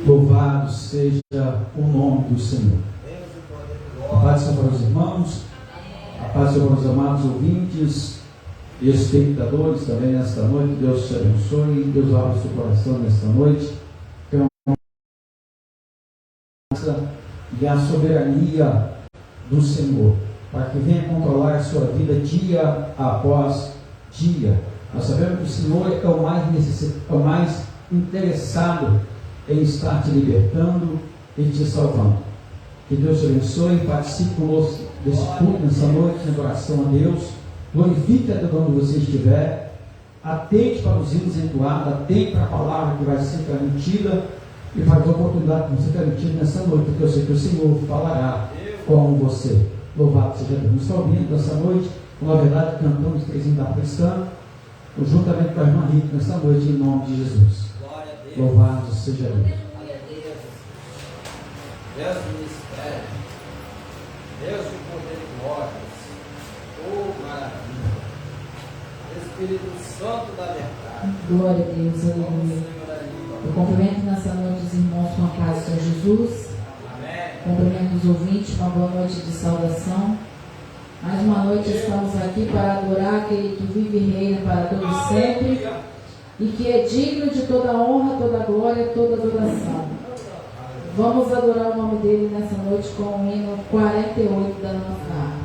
Louvado seja o nome do Senhor. A paz do Senhor para os irmãos, a paz do Senhor para os amados ouvintes e espectadores também nesta noite. Deus te abençoe, Deus abra o seu coração nesta noite. E a soberania do Senhor, para que venha controlar a sua vida dia após dia. Nós sabemos que o Senhor é o mais interessado em estar te libertando e te salvando. Que Deus te abençoe, participe conosco desse culto nessa noite, em oração a Deus. Glorifique a Deus onde você estiver. Atente para os hinos entoados, atente para a palavra que vai ser transmitida e para a oportunidade que você está transmitida nessa noite, porque eu sei que o Senhor falará com você. Louvado seja Deus. Nos está ouvindo nessa noite, na verdade, cantamos Trezinho da Cristã, juntamente com a irmã Rita, nessa noite, em nome de Jesus. Louvado seja Deus. Deus do mistério, Deus de poder e glórias, oh maravilha, Espírito Santo da verdade. Glória a Deus, aleluia. Eu cumprimento nessa noite os irmãos com a paz do Senhor Jesus. Amém. Cumprimento os ouvintes com uma boa noite de saudação. Mais uma noite estamos aqui para adorar aquele que vive e reina para todos sempre e que é digno de toda honra, toda glória, toda adoração. Vamos adorar o nome dele nessa noite com o hino 48 da nossa harpa.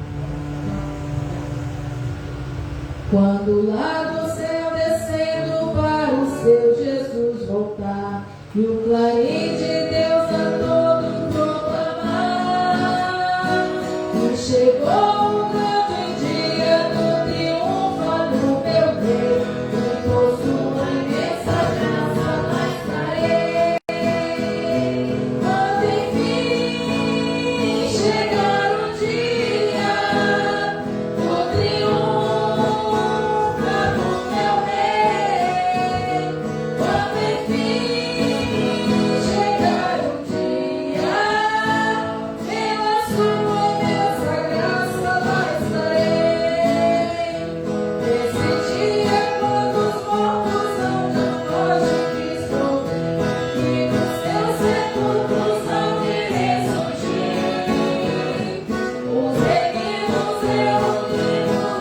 Quando lá do céu descendo para o seu Jesus voltar, e o clarim de Deus a todo proclamar, e chegou o grande dia do triunfo no meu Deus, e por sua imensa graça lá estarei. Quando enfim chegar o dia do triunfo no meu Rei, quando enfim chegar o dia, pela sua imensa graça lá estarei. Esse dia, quando os mortos hão de nós de Cristo vir, e dos seus sepulcros hão de ressurgir, os reunidos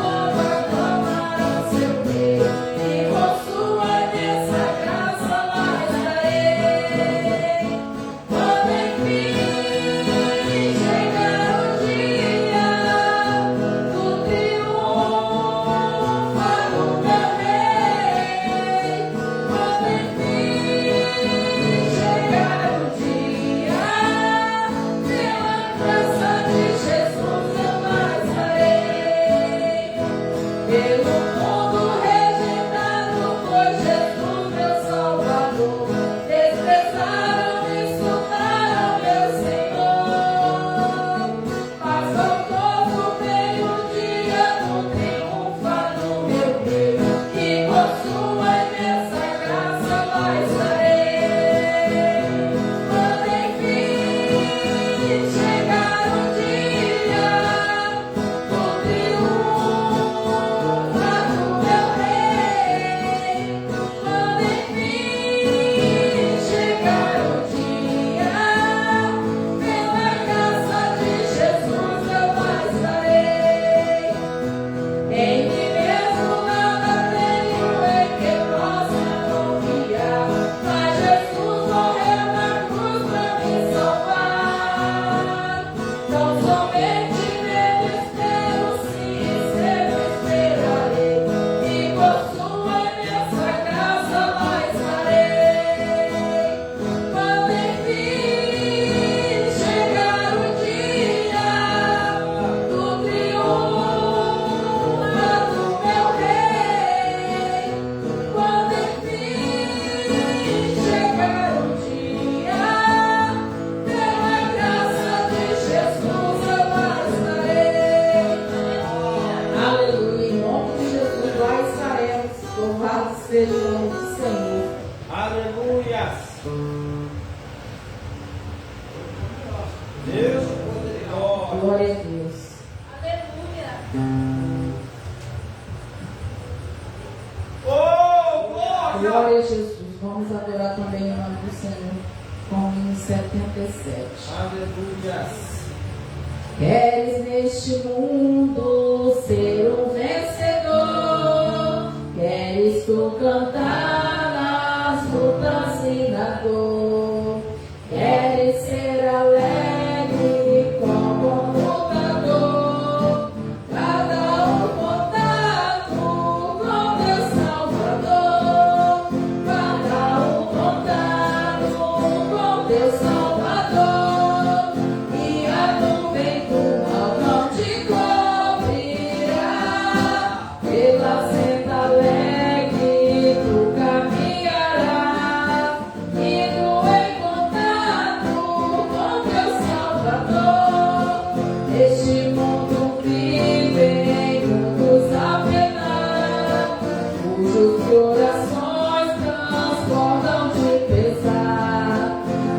logo aclamarão seu Rei, e por sua imensa graça lá estarei. Quando enfim chegar o dia do triunfo no meu Rei, quando enfim chegar o dia, pela graça de Jesus eu lá estarei. Pelo mundo rejeitado foi Jesus meu Salvador, desprezaram e insultaram meu Senhor, mas voltou veio o dia do triunfo no meu Rei, e por sua imensa graça lá estarei. Quando enfim chegar o dia do triunfo no meu Rei, quando enfim chegar o dia, pela graça de Jesus eu lá estarei. Em mim mesmo nada tenho em que possa confiar, mas Jesus morreu na cruz para me salvar. Tão somente nele espero, sim, espero, esperarei, e por sua imensa graça lá estarei. Quando enfim chegar o dia do triunfo no meu Rei, quando enfim chegar o dia, pela graça de Jesus eu lá estarei. Aleluia, em nome de Jesus lá estaremos. Louvado seja o nome do Senhor. Aleluia. Deus de poder e glória. Glória a Deus. Oh, glória. Glória a Jesus. Vamos adorar também o nome do Senhor com 77. Aleluia. Queres neste mundo ser um vencedor? Queres tu cantar nas lutas e na dor? Queres ser alegre como um lutador? Cada um contato com teu Salvador. Cada um contato com teu Salvador. E a nuvem do mal não te cobrirá. Pela senda alegre tu caminharás, indo em contato com teu Salvador. Este mundo vive em muitos a penar, cujos corações transbordam de pesar.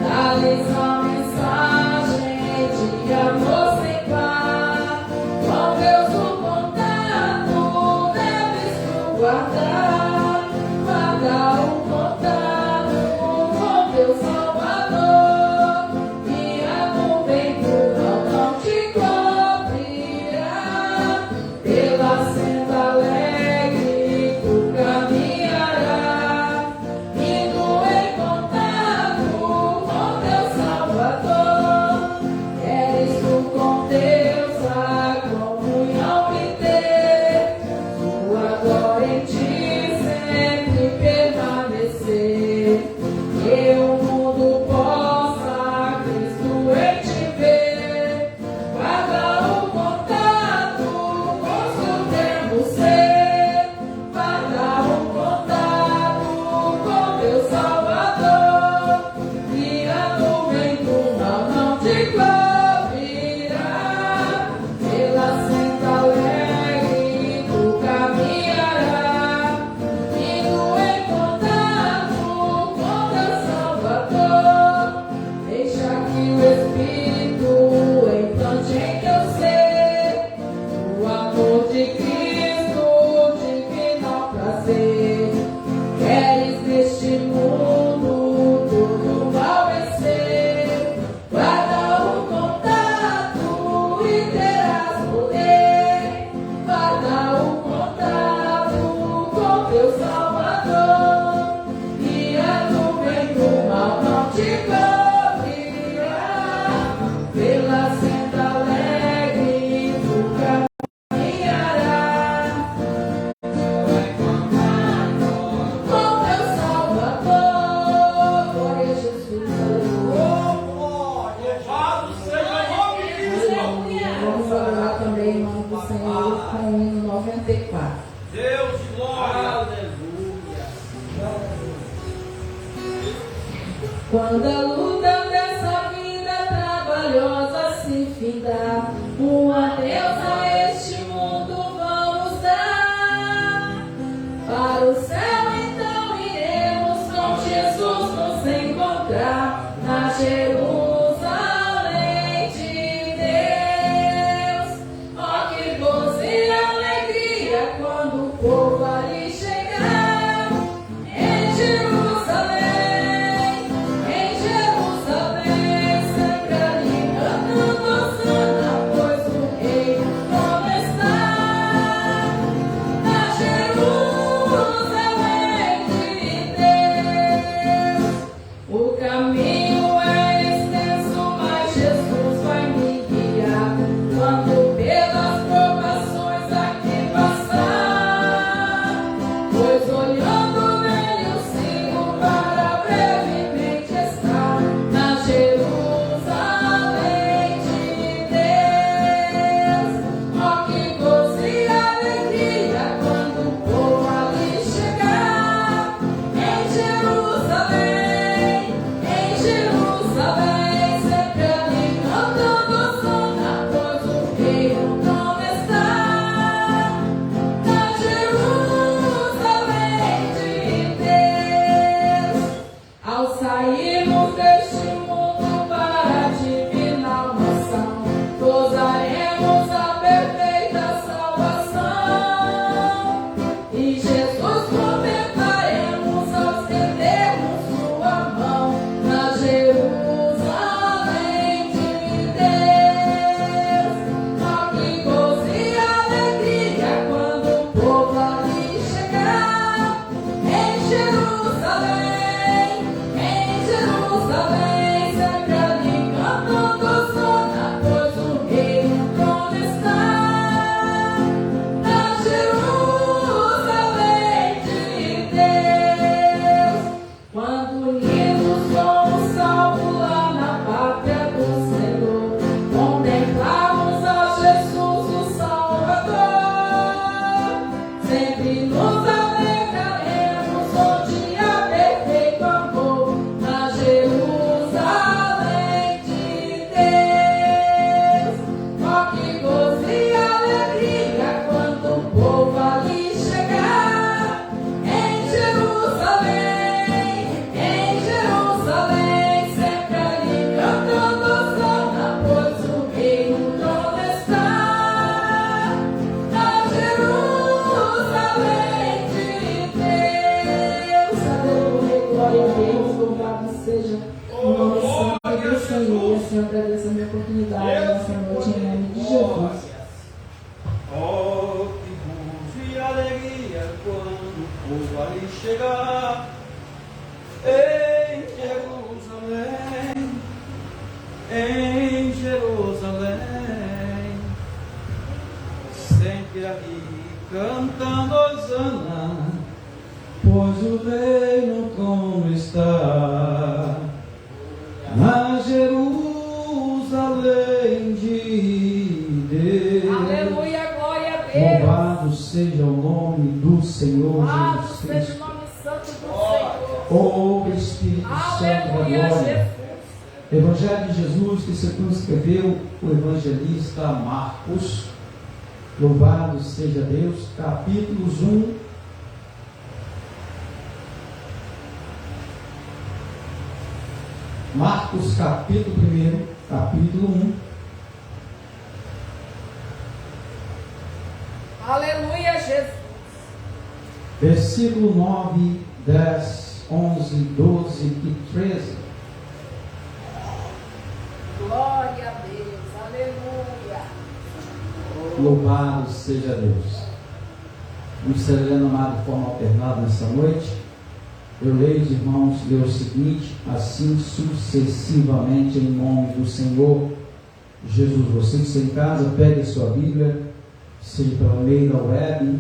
Dá-lhes a mensagem de amor sem par. Com Deus o contato deves tu guardar. Guarda o contato com teu Salvador. E a nuvem do mal não te cobrirá. Pela senda alegre tu caminharás, indo em contato com teu Salvador. Queres tu com Deus a comunhão ter, tua glória em ti sempre permanecer. Que o mundo possa Cristo em te ver. Guarda o contato com supremo ser. Guarda o contato com teu Salvador. E a nuvem do mal não te cobrirá. Pela senda alegre tu caminharás, indo em contato com teu Salvador. Deixa que o Espírito implante em teu ser o amor de Cristo, divino prazer. Queres neste mundo tudo mal vencer? Guarda o contato e terás poder. Guarda o contato com teu Salvador. E a nuvem do mal não te cobrirá. Pela senda alegre tu caminharás, com teu Salvador. Glória a Jesus. Louvado seja o nome de Jesus. Vamos orar também em nome do Senhor com o hino 94. Deus de glória. Aleluia. Quando a luta dessa vida trabalhosa se findar, um adeus a este mundo vamos dar. Para o céu então iremos com Jesus nos encontrar na Jerusalém de Deus. Oh, que gozo e alegria quando o povo ali chegar em Jerusalém, sempre ali cantando Hosana, pois o Rei novo está na Jerusalém de Deus. O caminho é seja o nome santo do Senhor. Assim eu agradeço a minha oportunidade nessa noite, em nome de Jesus. Oh, que gozo e alegria quando o povo ali chegar em Jerusalém, em Jerusalém, sempre ali cantando hosana, pois o reino como está na Jerusalém de Deus. Aleluia, glória a Deus. Louvado seja o nome do Senhor Louvado Jesus seja o Cristo. nome santo do Senhor. Oh Espírito Santo da Aleluia, glória. Jesus. Evangelho de Jesus que segundo escreveu o evangelista Marcos. Louvado seja Deus. Capítulos 1. Marcos capítulo 1, capítulo 1. Aleluia, Jesus. Versículo 9, 10, 11, 12 e 13. Glória a Deus. Aleluia. Louvado seja Deus. Vamos ser lendo, amado, de forma alternada nessa noite. Eu leio, irmãos, leio o seguinte, assim sucessivamente, em nome do Senhor Jesus. Você que está em casa, pegue a sua Bíblia, seja pelo meio da web,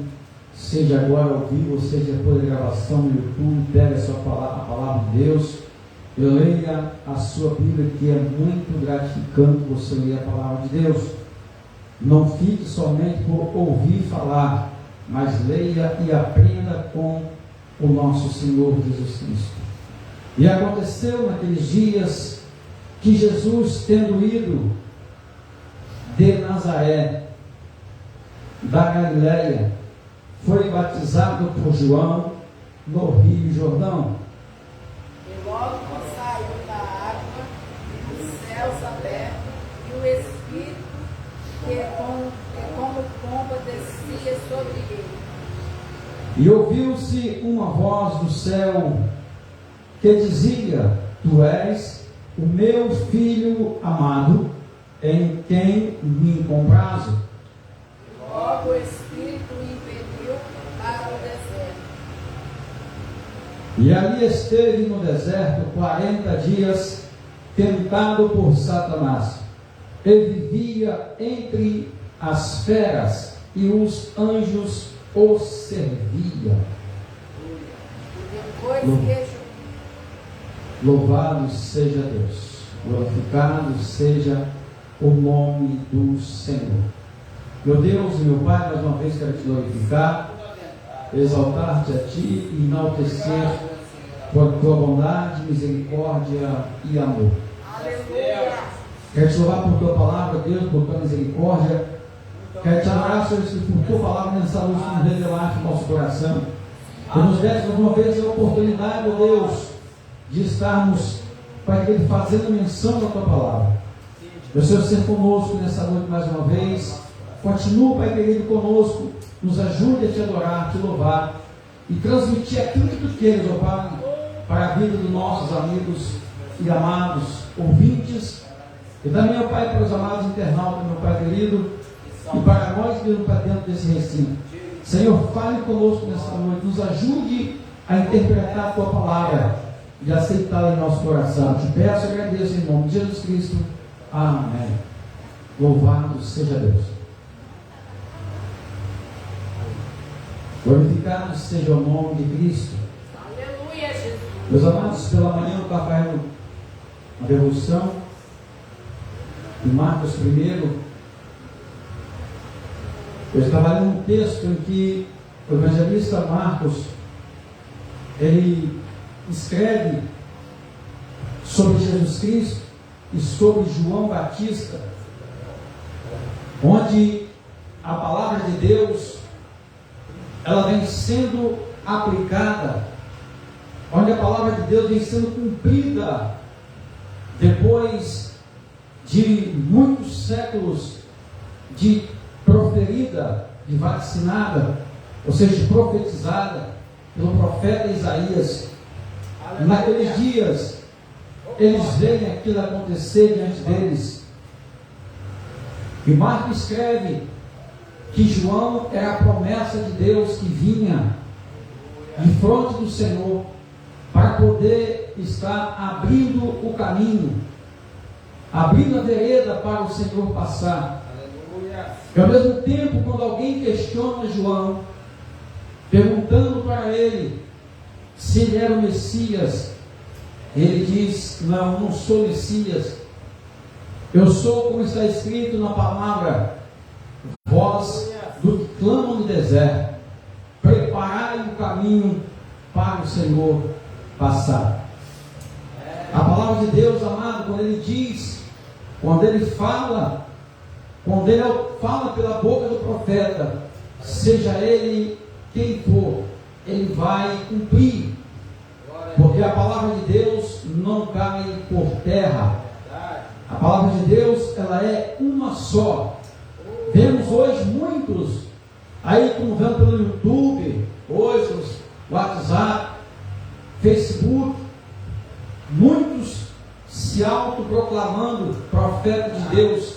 seja agora ao vivo, seja por gravação no YouTube, pegue a palavra de Deus. Eu leia a sua Bíblia, que é muito gratificante você ler a palavra de Deus. Não fique somente por ouvir falar, mas leia e aprenda com o nosso Senhor Jesus Cristo. E aconteceu naqueles dias que Jesus, tendo ido de Nazaré, da Galileia, foi batizado por João no Rio Jordão. E logo que saiu da água, os céus abertos, e o Espírito, que como pomba descia sobre ele. E ouviu-se uma voz do céu que dizia: Tu és o meu filho amado, em quem me comprazo. Logo o Espírito o impeliu para o deserto. E ali esteve no deserto 40 dias, tentado por Satanás. Ele vivia entre as feras, e os anjos o servia. Depois que Louvado seja Deus, glorificado seja o nome do Senhor. Meu Deus e meu Pai, mais uma vez quero te glorificar, exaltar-te a ti e enaltecer por tua bondade, misericórdia e amor. aleluia, Quero te louvar por tua palavra, Deus, por tua misericórdia. Quero te adorar, Senhor, por tua palavra nessa luz que nos revelaste no nosso coração. Que nos desse uma vez a oportunidade, ó Deus, de estarmos, Pai querido, fazendo menção da tua palavra. Meu Senhor, ser conosco nessa noite mais uma vez. Continua, Pai querido, conosco. Nos ajude a te adorar, te louvar e transmitir aquilo que tu queres, ó Pai, para a vida dos nossos amigos e amados ouvintes. E também, ó Pai, para os amados internautas, meu Pai querido, e para nós que estamos para dentro desse recinto. Senhor, fale conosco nessa noite, nos ajude a interpretar a tua palavra e aceitá-la em nosso coração. Te peço e agradeço em nome de Jesus Cristo. Amém. Louvado seja Deus. Glorificado seja o nome de Cristo. aleluia, Jesus. Meus amados, pela manhã eu estava fazendo uma devoção em Marcos 1. Eu estava lendo um texto em que o evangelista Marcos ele escreve sobre Jesus Cristo e sobre João Batista, onde a palavra de Deus ela vem sendo aplicada, onde a palavra de Deus vem sendo cumprida depois de muitos séculos de proferida, de vacinada, ou seja, profetizada pelo profeta Isaías. Naqueles dias eles veem aquilo acontecer diante deles. E Marcos escreve que João era a promessa de Deus que vinha de fronte do Senhor para poder estar abrindo o caminho, abrindo a vereda para o Senhor passar. E ao mesmo tempo, quando alguém questiona João, perguntando para ele se ele era o Messias, ele diz: não, não sou Messias. Eu sou, como está escrito na palavra, voz do que clama no deserto, preparai o caminho para o Senhor passar. A palavra de Deus, amado, quando ele diz, quando ele fala pela boca do profeta, seja ele quem for, ele vai cumprir, porque a palavra de Deus não cai por terra. A palavra de Deus, ela é uma só. Vemos hoje muitos aí, como vendo pelo YouTube, hoje os WhatsApp, Facebook, muitos se autoproclamando profeta de Deus,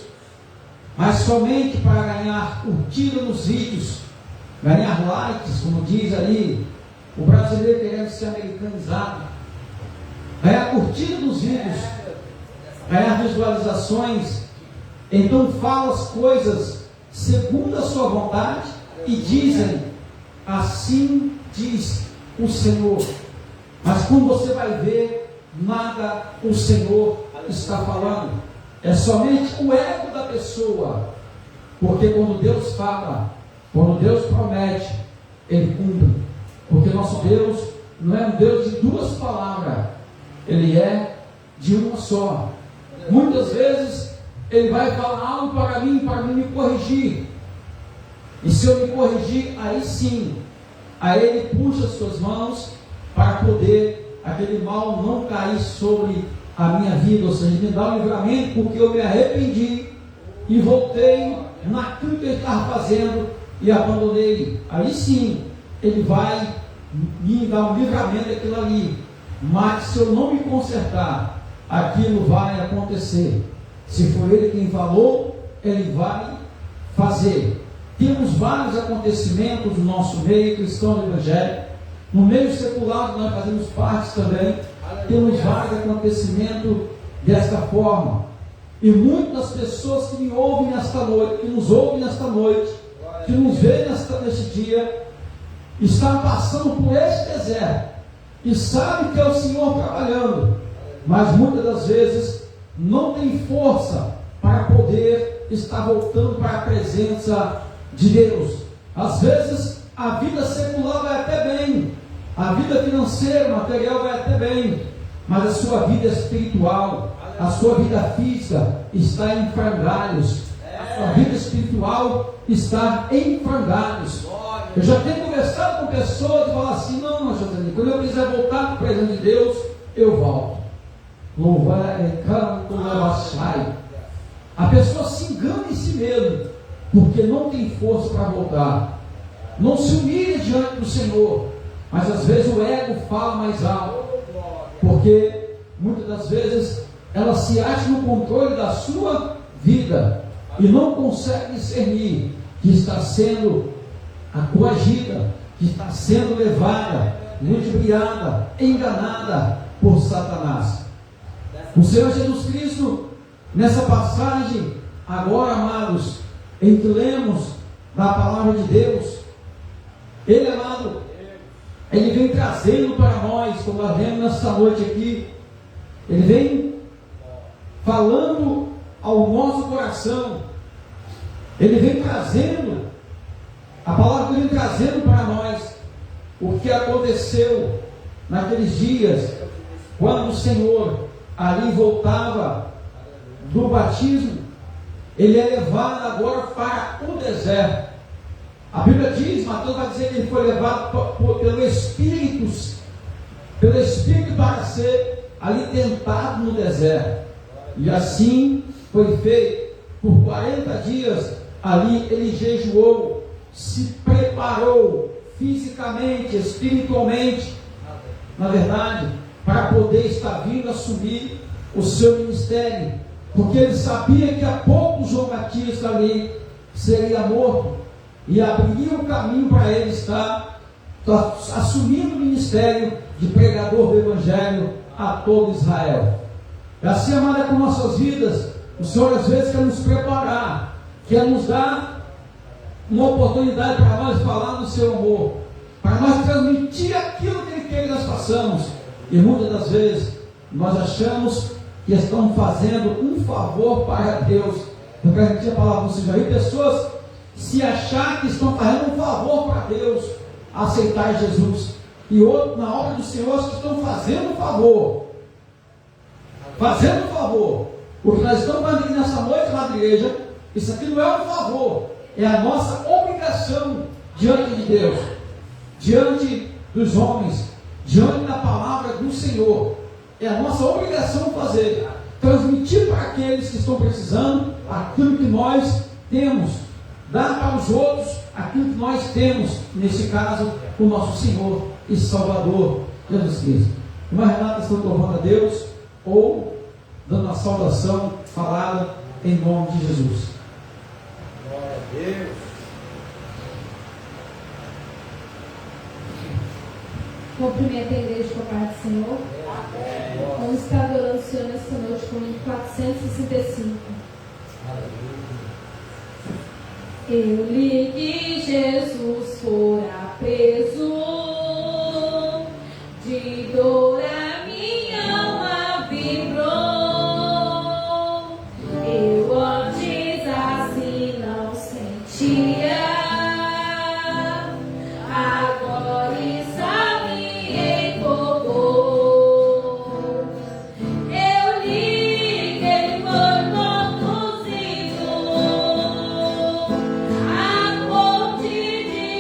mas somente para ganhar curtida nos vídeos, ganhar likes, como diz ali o brasileiro querendo ser americanizado, ganhar curtida nos vídeos, ganhar visualizações. Então fala as coisas segundo a sua vontade e dizem: assim diz o Senhor. Mas quando você vai ver, nada o Senhor está falando. É somente o ego da pessoa. Porque quando Deus fala, quando Deus promete, Ele cumpre. Porque nosso Deus não é um Deus de duas palavras, Ele é de uma só. Muitas vezes Ele vai falar algo para mim me corrigir. E se eu me corrigir, aí sim, aí Ele puxa as suas mãos para poder aquele mal não cair sobre a minha vida, ou seja, me dá um livramento, porque eu me arrependi e voltei naquilo que Ele estava fazendo e abandonei. Aí sim, Ele vai me dar um livramento daquilo ali. Mas se eu não me consertar, aquilo vai acontecer. Se for Ele quem falou, Ele vai fazer. Temos vários acontecimentos no nosso meio cristão do Evangelho, no meio secular, nós fazemos parte também. Temos vários acontecimentos desta forma. E muitas pessoas que me ouvem nesta noite, que nos ouvem nesta noite, que nos veem neste dia, estão passando por este deserto e sabem que é o Senhor trabalhando, mas muitas das vezes não tem força para poder estar voltando para a presença de Deus. Às vezes a vida secular vai até bem, a vida financeira, material vai até bem, mas a sua vida espiritual, a sua vida física está em frangalhos, a sua vida espiritual está em frangalhos. Eu já tenho conversado com pessoas e falar assim: não, José, quando eu quiser voltar para a presença de Deus, eu volto. Louvar é canto, lavachai. A pessoa se engana em si mesmo, porque não tem força para voltar, não se humilha diante do Senhor, mas às vezes o ego fala mais alto, porque muitas das vezes ela se acha no controle da sua vida e não consegue discernir que está sendo coagida, que está sendo levada, ludibriada, enganada por Satanás. O Senhor Jesus Cristo, nessa passagem, agora, amados, em que lemos da palavra de Deus, Ele, amado, Ele vem trazendo para nós, como nós vemos nessa noite aqui, Ele vem falando ao nosso coração, Ele vem trazendo, a palavra que Ele vem trazendo para nós, o que aconteceu naqueles dias, quando o Senhor ali voltava do batismo, Ele é levado agora para o deserto. A Bíblia diz, Mateus vai dizer que Ele foi levado pelo Espírito para ser ali tentado no deserto. E assim foi feito. Por 40 dias ali Ele jejuou, se preparou fisicamente, espiritualmente. Na verdade, para poder estar vindo assumir o seu ministério, porque ele sabia que a pouco João Batista ali seria morto, e abriria o caminho para ele estar assumindo o ministério de pregador do Evangelho a todo Israel. É assim, amada, com nossas vidas. O Senhor às vezes quer nos preparar, quer nos dar uma oportunidade para nós falar do seu amor, para nós transmitir aquilo que Ele quer que nós façamos. E muitas das vezes nós achamos que estamos fazendo um favor para Deus. Eu quero repetir a palavra do Senhor. E pessoas se achar que estão fazendo um favor para Deus, aceitar Jesus, e outros na obra do Senhor que estão fazendo um favor. Fazendo um favor. O que nós estamos fazendo aqui nessa noite na igreja, isso aqui não é um favor, é a nossa obrigação diante de Deus, diante dos homens, diante da palavra do Senhor. É a nossa obrigação fazer, transmitir para aqueles que estão precisando aquilo que nós temos, dar para os outros aquilo que nós temos, nesse caso, o nosso Senhor e Salvador Jesus Cristo. Irmã Renata está louvando a Deus ou dando uma saudação falada em nome de Jesus. Glória a Deus. Cumprimento a igreja com a paz do Senhor. Vamos estar adorando o Senhor nesta noite com o hino 465. Eu li que Jesus fora preso, de dor a minha alma vibrou. Eu antes assim não sentia, agora está me empolgou. Eu li que ele foi conduzido à corte de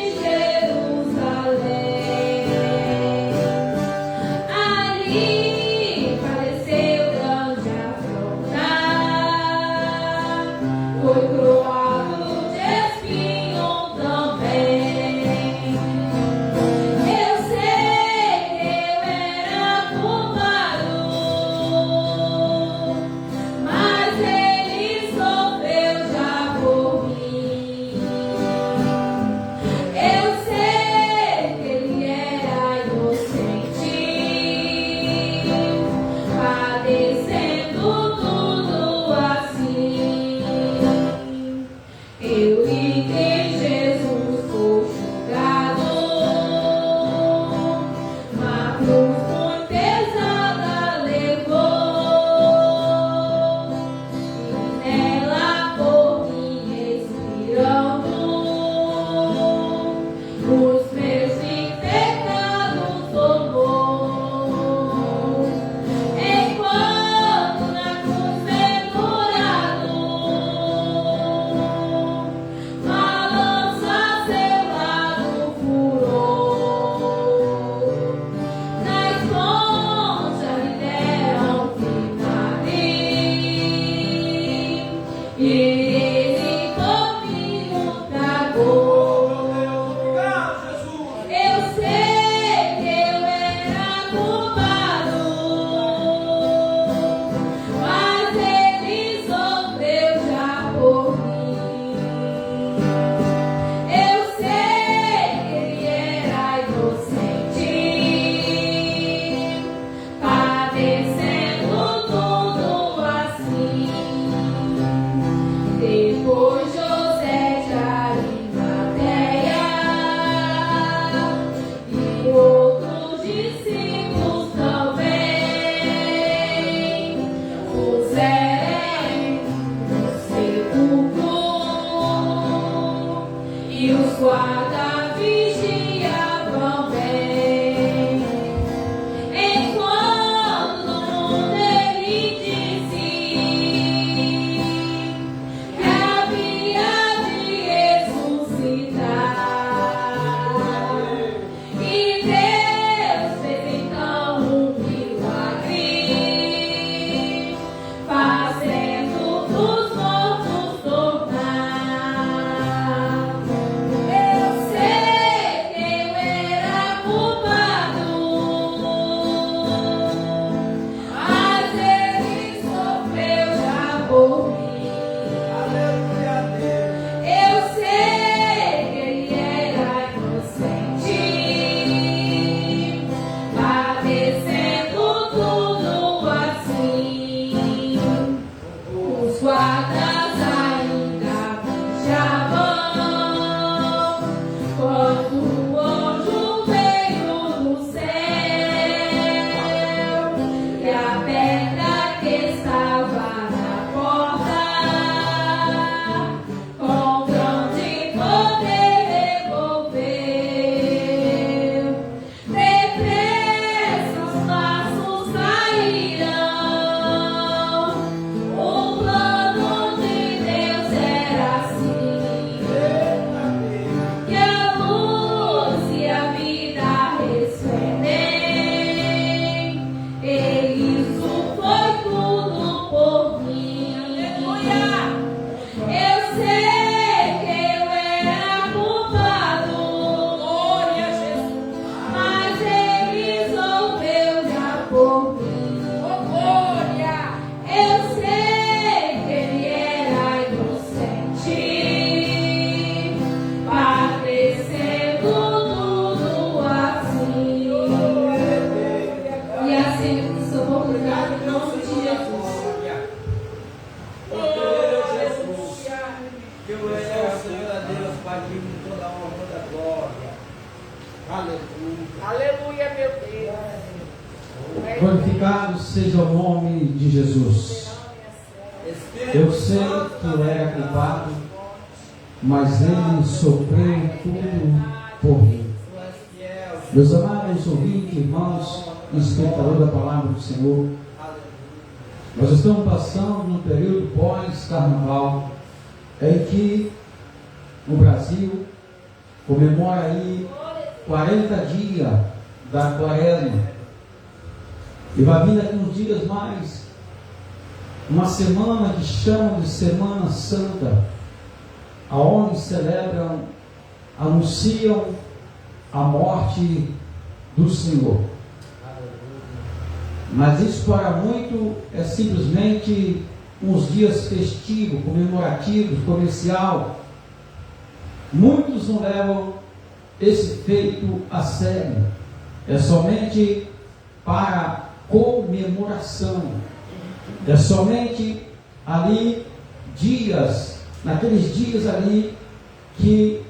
Glorificado seja o nome de Jesus. Eu sei que eu era culpado, mas Ele sofreu tudo por mim. Meus amados ouvintes, irmãos e espectadores da palavra do Senhor, nós estamos passando num período pós-carnaval em que o Brasil comemora aí 40 dias da quaresma. E vai vir daqui uns dias mais uma semana que chamam de Semana Santa, aonde celebram, anunciam a morte do Senhor. Mas isso para muito é simplesmente uns dias festivos, comemorativos, comercial. Muitos não levam esse feito a sério. É somente para comemoração. É somente ali dias, naqueles dias ali que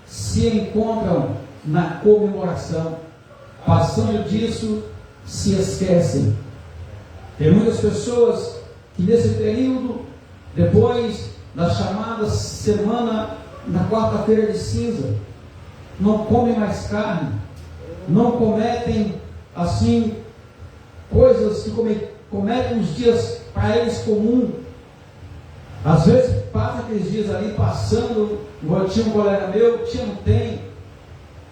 se encontram na comemoração. Passando disso, se esquecem. Tem muitas pessoas que nesse período, depois da chamada semana, na quarta-feira de cinza, não comem mais carne, não cometem assim coisas que cometem nos dias para eles comum. Às vezes passa aqueles dias ali passando, igual tinha um colega meu, tem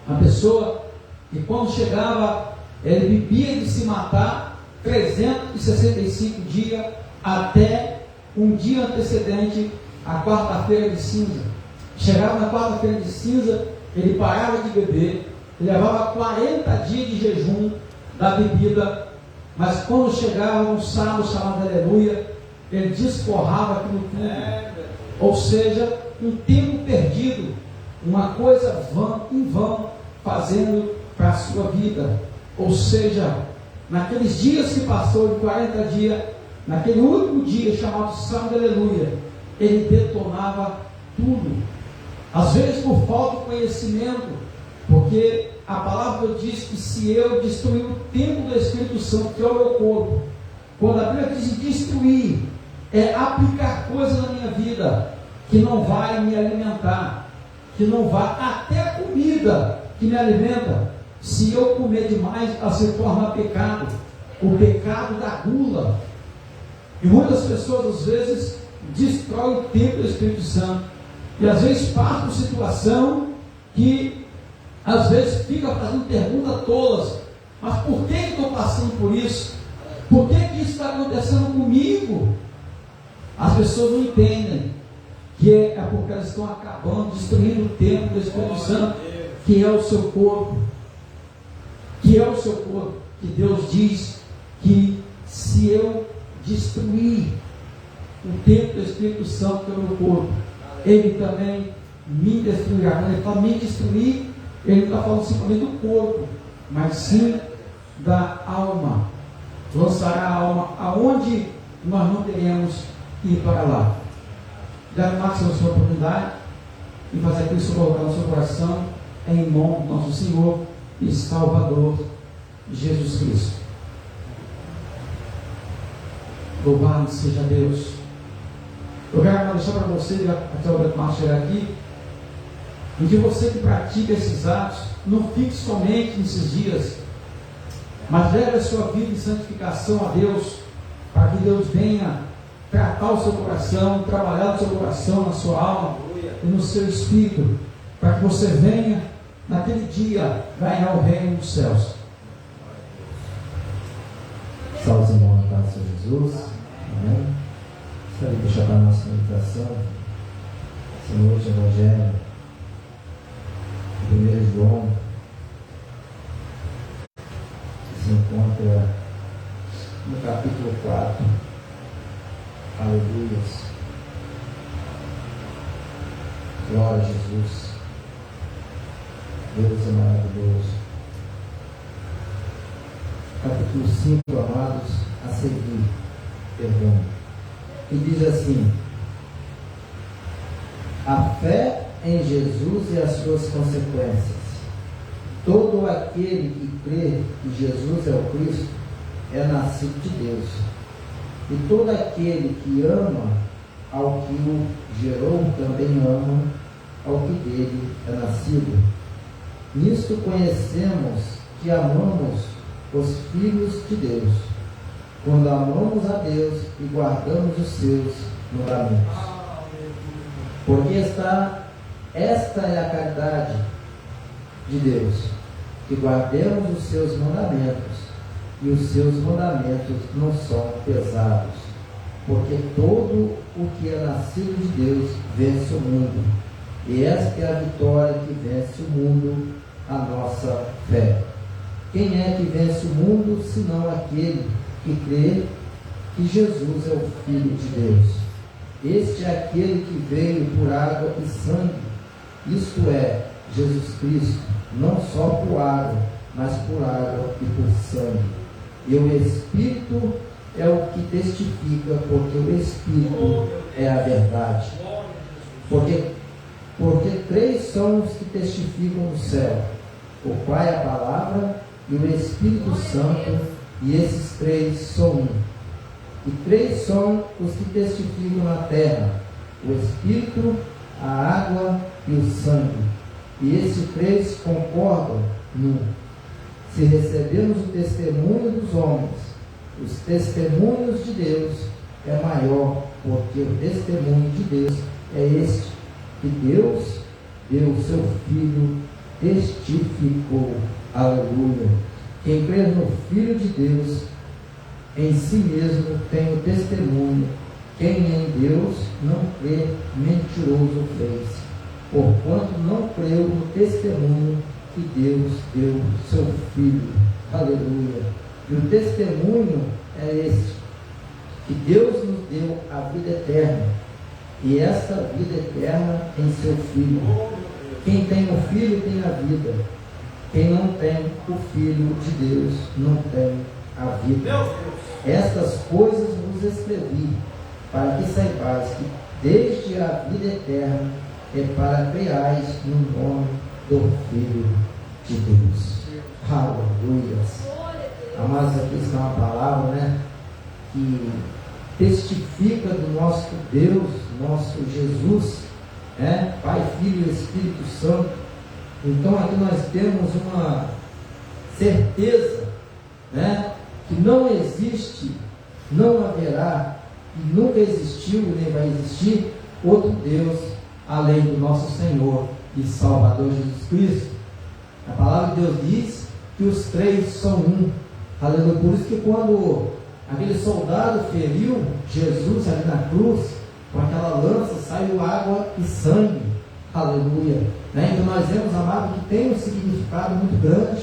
uma pessoa que quando chegava, ele bebia de se matar 365 dias até um dia antecedente à quarta-feira de cinza. Chegava na quarta-feira de cinza, ele parava de beber, levava 40 dias de jejum da bebida, mas quando chegava um sábado chamado Aleluia, ele desforrava aquilo tudo. Ou seja, um tempo perdido, uma coisa em vão, fazendo para a sua vida. Ou seja, naqueles dias que passou de 40 dias, naquele último dia chamado sábado Aleluia, ele detonava tudo. Às vezes por falta de conhecimento, porque a palavra diz que se eu destruir o templo do Espírito Santo, que é o meu corpo, quando a Bíblia diz destruir, é aplicar coisas na minha vida que não vai me alimentar, que não vai, até a comida que me alimenta, se eu comer demais, ela se torna pecado, o pecado da gula. E muitas pessoas às vezes destroem o templo do Espírito Santo, e às vezes passa por situação que às vezes fica fazendo perguntas tolas, mas por que estou passando por isso? Por que isso está acontecendo comigo? As pessoas não entendem que é porque elas estão acabando, destruindo o templo do Espírito Santo, que é o seu corpo, que é o seu corpo, que Deus diz que se eu destruir o templo do Espírito Santo, que é o meu corpo, Ele também me destruirá. Quando Ele fala me destruir, Ele não está falando simplesmente do corpo, mas sim da alma. Lançará a alma aonde nós não teremos que ir para lá. Dá máxima sua oportunidade e fazer aquilo que você colocar no seu coração, em nome do nosso Senhor e Salvador Jesus Cristo. Louvado seja Deus. Eu quero deixar para você, até o Beto chegar aqui, em que você que pratica esses atos, não fique somente nesses dias, mas leve a sua vida em santificação a Deus, para que Deus venha tratar o seu coração, trabalhar no seu coração, na sua alma e no seu espírito, para que você venha, naquele dia, ganhar o reino dos céus. Salve, irmão, na paz do Senhor Jesus. Amém. Gostaria de deixar para a nossa meditação, Senhor, de Evangelho, 1 João, que se encontra no capítulo 4. Aleluia. Glória a Jesus. Deus é maravilhoso. Capítulo 5, amados, a seguir, perdão. E diz assim: a fé em Jesus e as suas consequências. Todo aquele que crê que Jesus é o Cristo é nascido de Deus. E todo aquele que ama ao que o gerou também ama ao que dele é nascido. Nisto conhecemos que amamos os filhos de Deus, quando amamos a Deus e guardamos os seus mandamentos. Porque esta é a caridade de Deus, que guardemos os seus mandamentos, e os seus mandamentos não são pesados, porque todo o que é nascido de Deus vence o mundo, e esta é a vitória que vence o mundo, a nossa fé. Quem é que vence o mundo, senão aquele que crê que Jesus é o Filho de Deus? Este é aquele que veio por água e sangue, isto é, Jesus Cristo, não só por água, mas por água e por sangue. E o Espírito é o que testifica, porque o Espírito é a verdade. Porque três são os que testificam no céu: o Pai, a Palavra e o Espírito Santo, e esses três são um. E três são os que testificam na terra: o Espírito, a água e o sangue. E esses três concordam num. Se recebemos o testemunho dos homens, os testemunhos de Deus é maior, porque o testemunho de Deus é este, que Deus deu o seu Filho, testificou. Aleluia. Quem crê no Filho de Deus, em si mesmo tem o testemunho. Quem em Deus não crê, mentiroso fez, porquanto não creu no testemunho que Deus deu o seu Filho. Aleluia. E o testemunho é este, que Deus nos deu a vida eterna, e essa vida eterna em seu Filho. Quem tem o Filho tem a vida. Quem não tem o Filho de Deus não tem a vida. Estas coisas vos escrevi, para que saibais que desde a vida eterna é para creais no nome do Filho de Deus. Aleluia. Amados, aqui está uma palavra, né, que testifica do nosso Deus, nosso Jesus, né, Pai, Filho e Espírito Santo. Então aqui nós temos uma certeza, né, que não existe, não haverá e nunca existiu nem vai existir outro Deus além do nosso Senhor e Salvador Jesus Cristo. A palavra de Deus diz que os três são um. Aleluia. Por isso que quando aquele soldado feriu Jesus ali na cruz, com aquela lança saiu água e sangue. Aleluia. Né? Então nós vemos, amado, que tem um significado muito grande.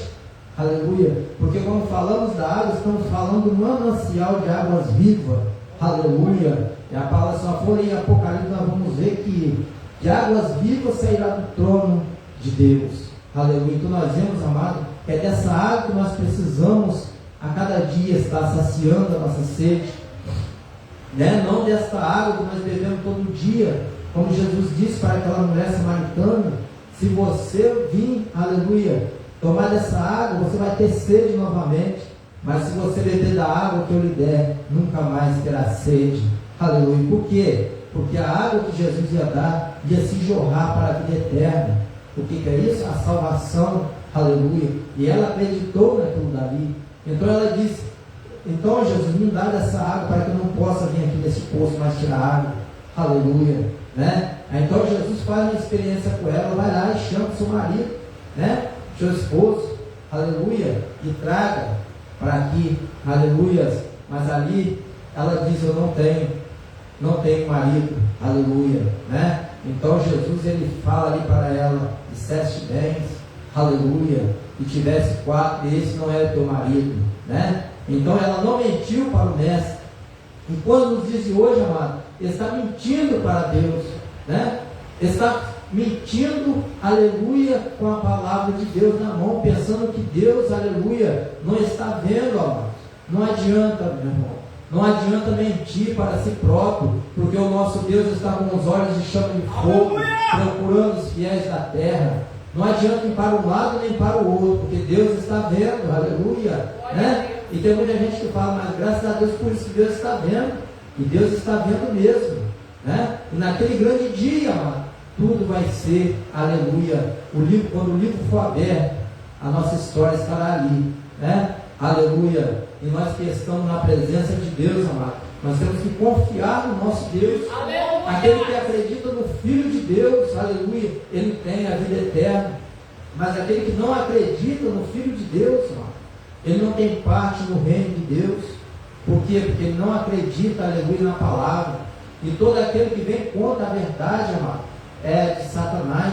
Aleluia. Porque quando falamos da água, estamos falando do manancial de águas vivas. Aleluia. E a palavra, se nós for em Apocalipse, nós vamos ver que de águas vivas sairá do trono de Deus. Aleluia. Então nós vemos, amado, que é dessa água que nós precisamos a cada dia estar saciando a nossa sede, né? Não desta água que nós bebemos todo dia, como Jesus disse para aquela mulher samaritana: se você vir, aleluia, tomar dessa água, você vai ter sede novamente, mas se você beber da água que eu lhe der, nunca mais terá sede. Aleluia. Por quê? Porque a água que Jesus ia dar ia se jorrar para a vida eterna. O que é isso? A salvação. Aleluia. E ela acreditou naquilo dali. Então ela disse: então Jesus, me dá dessa água para que eu não possa vir aqui nesse poço mais tirar água. Aleluia. Né? Então Jesus faz uma experiência com ela, vai lá e chama seu marido, né? Seu esposo, aleluia, e traga para aqui, aleluia. Mas ali ela diz: eu não tenho marido, aleluia, né? Então Jesus, ele fala ali para ela: disseste bens, aleluia, e tivesse 4, e esse não era teu marido, né? Então ela não mentiu para o mestre. E quando nos diz hoje, amado, está mentindo para Deus, né? Está mentindo, aleluia, com a palavra de Deus na mão, pensando que Deus, aleluia, não está vendo, amado. Não adianta, meu irmão. Não adianta mentir para si próprio, porque o nosso Deus está com os olhos de chama de fogo, procurando os fiéis da terra. Não adianta ir para um lado nem para o outro, porque Deus está vendo, aleluia, né? E tem muita gente que fala, mas graças a Deus por isso que Deus está vendo. E Deus está vendo mesmo, né? E naquele grande dia, amado, tudo vai ser, aleluia. Quando o livro for aberto, a nossa história estará ali, né? Aleluia. E nós que estamos na presença de Deus, amado, nós temos que confiar no nosso Deus. Aleluia. Aquele que acredita no Filho de Deus, aleluia, ele tem a vida eterna. Mas aquele que não acredita no Filho de Deus, amado, ele não tem parte no reino de Deus. Por quê? Porque ele não acredita, aleluia, na palavra. E todo aquele que vem contra a verdade, amado, é de Satanás.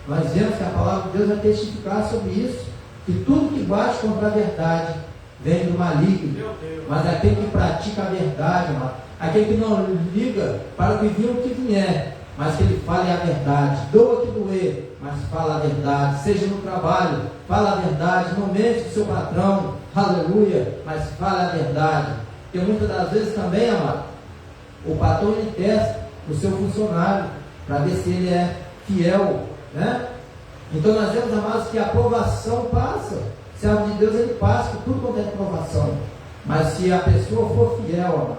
Nós vemos que a palavra de Deus vai testificar sobre isso. Que tudo que bate contra a verdade vem do maligno. Mas aquele que pratica a verdade, amado, aquele que não liga para o que vir o que vier, mas que ele fale a verdade, doa que doer, mas fala a verdade, seja no trabalho, fala a verdade, não mente o seu patrão, aleluia, mas fala a verdade. Porque muitas das vezes também, amado, o patrão ele testa o seu funcionário para ver se ele é fiel, né? Então nós vemos, amados, que a aprovação passa. Se a de Deus ele passa por tudo quanto é aprovação. Mas se a pessoa for fiel, amado,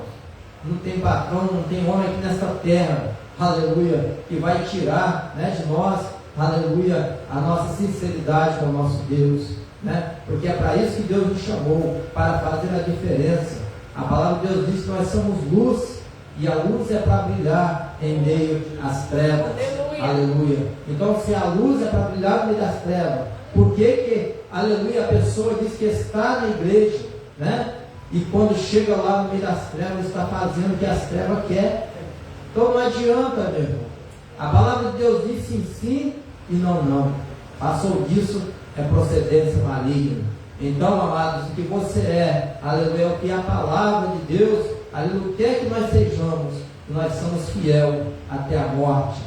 não tem patrão, não tem homem aqui nesta terra, aleluia, que vai tirar, né, de nós, aleluia, a nossa sinceridade com o nosso Deus, né? Porque é para isso que Deus nos chamou, para fazer a diferença. A palavra de Deus diz que nós somos luz, e a luz é para brilhar em meio às trevas. Aleluia. Então, se a luz é para brilhar no meio das trevas, por que, aleluia, a pessoa diz que está na igreja, né? E quando chega lá no meio das trevas, está fazendo o que as trevas querem? Então não adianta, meu irmão. A palavra de Deus diz sim, sim e não, não. Passou disso, é procedência maligna. Então, amados, o que você é, aleluia, o que é a palavra de Deus, aleluia, o que é que nós sejamos, nós somos fiel até a morte.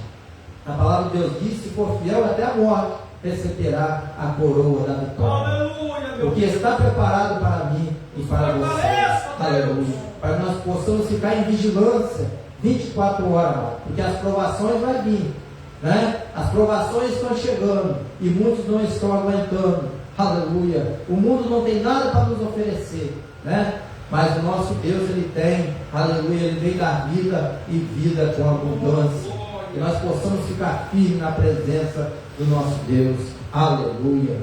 A palavra de Deus diz: se for fiel até a morte, receberá a coroa da vitória. Aleluia, o que está preparado para mim e para você. Aleluia. Para que nós possamos ficar em vigilância 24 horas, porque as provações vão vir, né? As provações estão chegando e muitos não estão aguentando. Aleluia. O mundo não tem nada para nos oferecer, né? Mas o nosso Deus, ele tem, aleluia, ele vem dar vida e vida com abundância. Que nós possamos ficar firmes na presença do nosso Deus. Aleluia.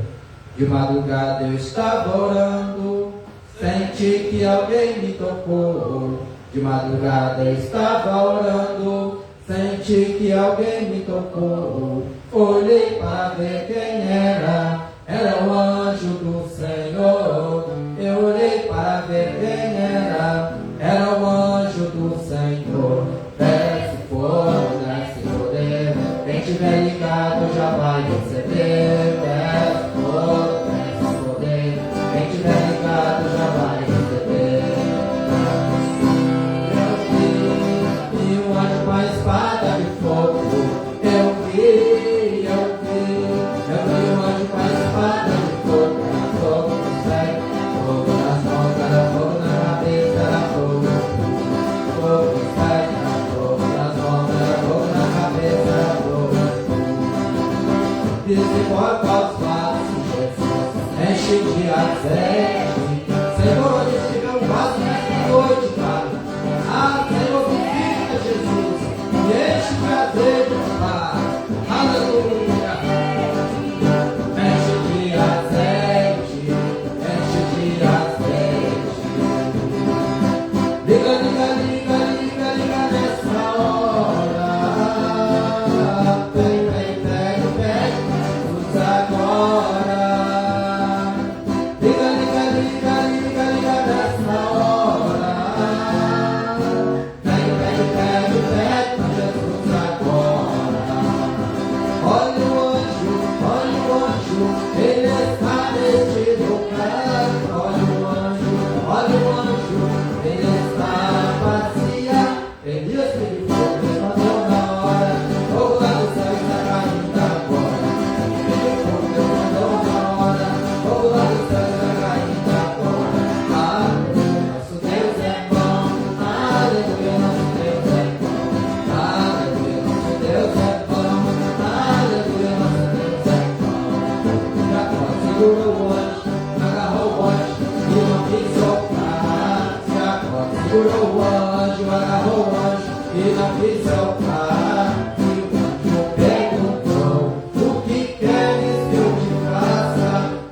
De madrugada eu estava orando, senti que alguém me tocou. De madrugada eu estava orando, senti que alguém me tocou. Olhei para ver quem era o anjo do Senhor. Eu olhei para ver quem era o anjo do Senhor. Desce fogo, desce poder, quem tiver ligado já vai receber. Desce fogo, desce poder, quem tiver ligado já vai receber. Eu vi um anjo com a espada de fogo. Eu vi um anjo com a espada de fogo. Era fogo no céu, fogo nas mãos, era fogo na cabeça, era fogo. Fogo nos pés, era fogo nas mãos, era fogo na cabeça, era fogo. Desemboca aos passos, Jesus, enche de azeite. Senhor, escreve um vaso nesta noite, Pai. Ah, Senhor, vivifica, Jesus, e enche de azeite, Pai. Aleluia. Enche de azeite, enche de azeite. Liga, liga, liga, liga, liga nessa hora. Pega, pega, pega, usa agora. Liga, liga, liga, liga, liga nessa hora. Pega, pega, pega, pega, Jesus agora. Olha o anjo, ele está neste lugar. Olha o anjo, ele está a passear. Elias que ele foi, Deus mandou na hora. Fogo lá do céu está caindo agora. Ele foi, Deus mandou na hora. Fogo lá do céu está caindo agora. Aleluia, nosso Deus é bom. Aleluia, nosso Deus é bom. Aleluia, nosso Deus é bom. Aleluia, nosso Deus é bom. Jacó segurou o anjo, agarrou o anjo e não quis soltar. e na prisão frágil, no pé do pão. O que queres que eu te faça?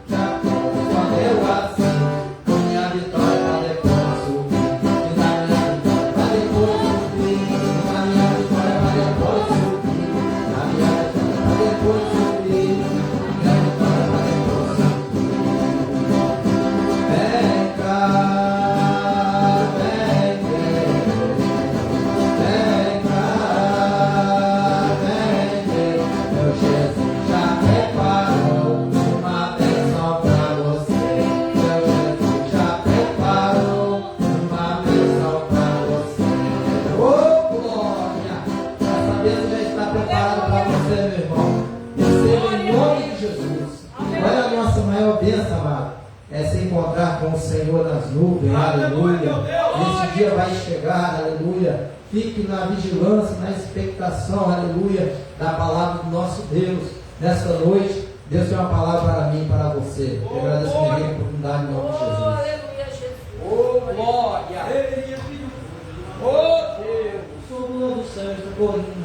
Já respondeu assim, minha vitória vai depois subir, e na minha vitória vai depois subir, na minha vitória vai depois subir, na minha vitória vai depois subir, na minha vitória vai depois subir. Vem cá, vem ver, meu Jesus já preparou uma bênção pra você. Meu Jesus já preparou uma bênção pra você. Ô glória! Essa bênção já está preparada para você, meu irmão. Receba em nome de Jesus. Olha a nossa maior bênção, amado. É se encontrar com o Senhor nas nuvens, aleluia. Esse dia vai chegar, aleluia. Fique na vigilância, na expectação, aleluia, da palavra do nosso Deus. Nesta noite, Deus tem uma palavra para mim e para você. Eu agradeço a minha oportunidade em nome de Jesus. Aleluia, Jesus. Ô, glória! Ô, Deus! Sou do céu, estou correndo.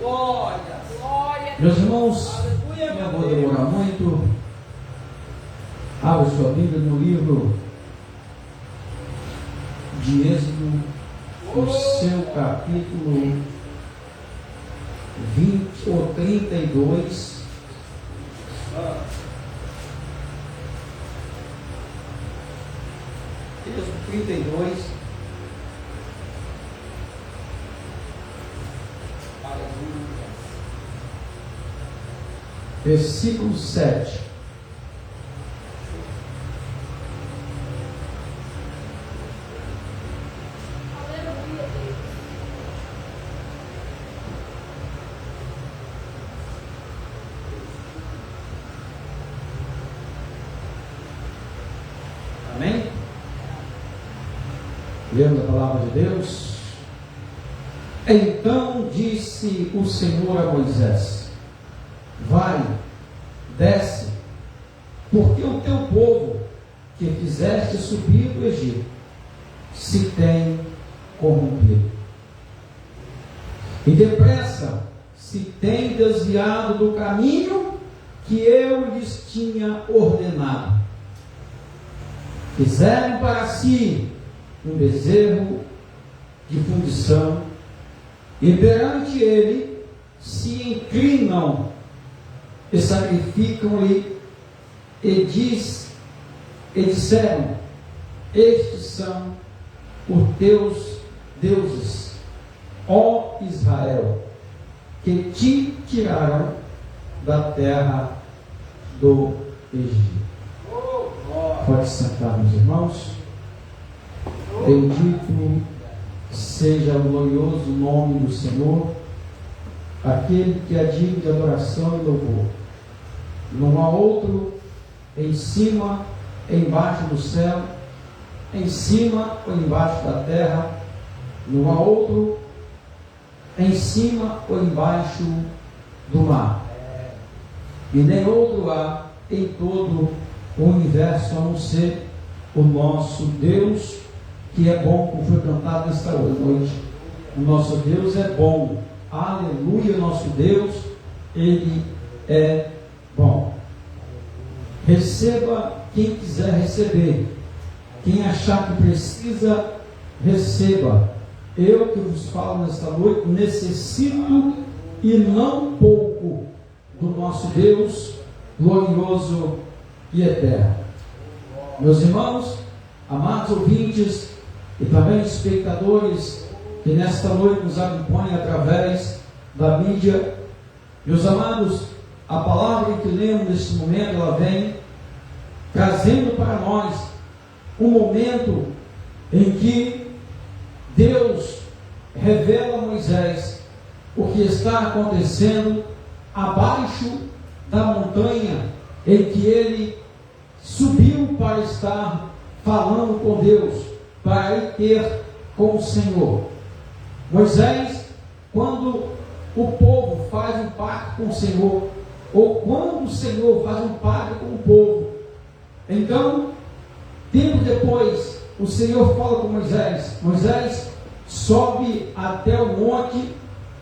Glória! Glória. Meus irmãos, Aleluia, não meu vou Deus! demorar muito. Abra sua Bíblia no livro de Êxodo, o seu capítulo 20 ou 32. Êxodo 32. Versículo 7. Aleluia, Deus. Amém? Lendo a palavra de Deus. Então disse o Senhor a Moisés: vai, desce, porque o teu povo que fizeste subir do Egito se tem corrompido. E depressa se tem desviado do caminho que eu lhes tinha ordenado. Fizeram para si um bezerro de fundição, e perante ele se inclinam e sacrificam-lhe, e disseram: estes são os teus deuses, ó Israel, que te tiraram da terra do Egito. Pode sentar, meus irmãos. Bendito seja o glorioso nome do Senhor, aquele que é digno de adoração e louvor. Não há outro em cima, embaixo do céu, em cima ou embaixo da terra. Não há outro em cima ou embaixo do mar. E nem outro há em todo o universo a não ser o nosso Deus, que é bom, como foi cantado nesta noite. O nosso Deus é bom. Aleluia, nosso Deus, Ele é bom. Receba quem quiser receber. Quem achar que precisa, receba. Eu que vos falo nesta noite, necessito e não pouco do nosso Deus glorioso e eterno. Meus irmãos, amados ouvintes e também espectadores que nesta noite nos acompanham através da mídia, meus amados, a palavra que lemos neste momento, ela vem trazendo para nós um momento em que Deus revela a Moisés o que está acontecendo abaixo da montanha em que ele subiu para estar falando com Deus, para ir ter com o Senhor. Moisés, quando o povo faz um pacto com o Senhor, ou quando o Senhor faz um pacto com o povo, então, tempo depois, o Senhor fala com Moisés: Moisés, sobe até o monte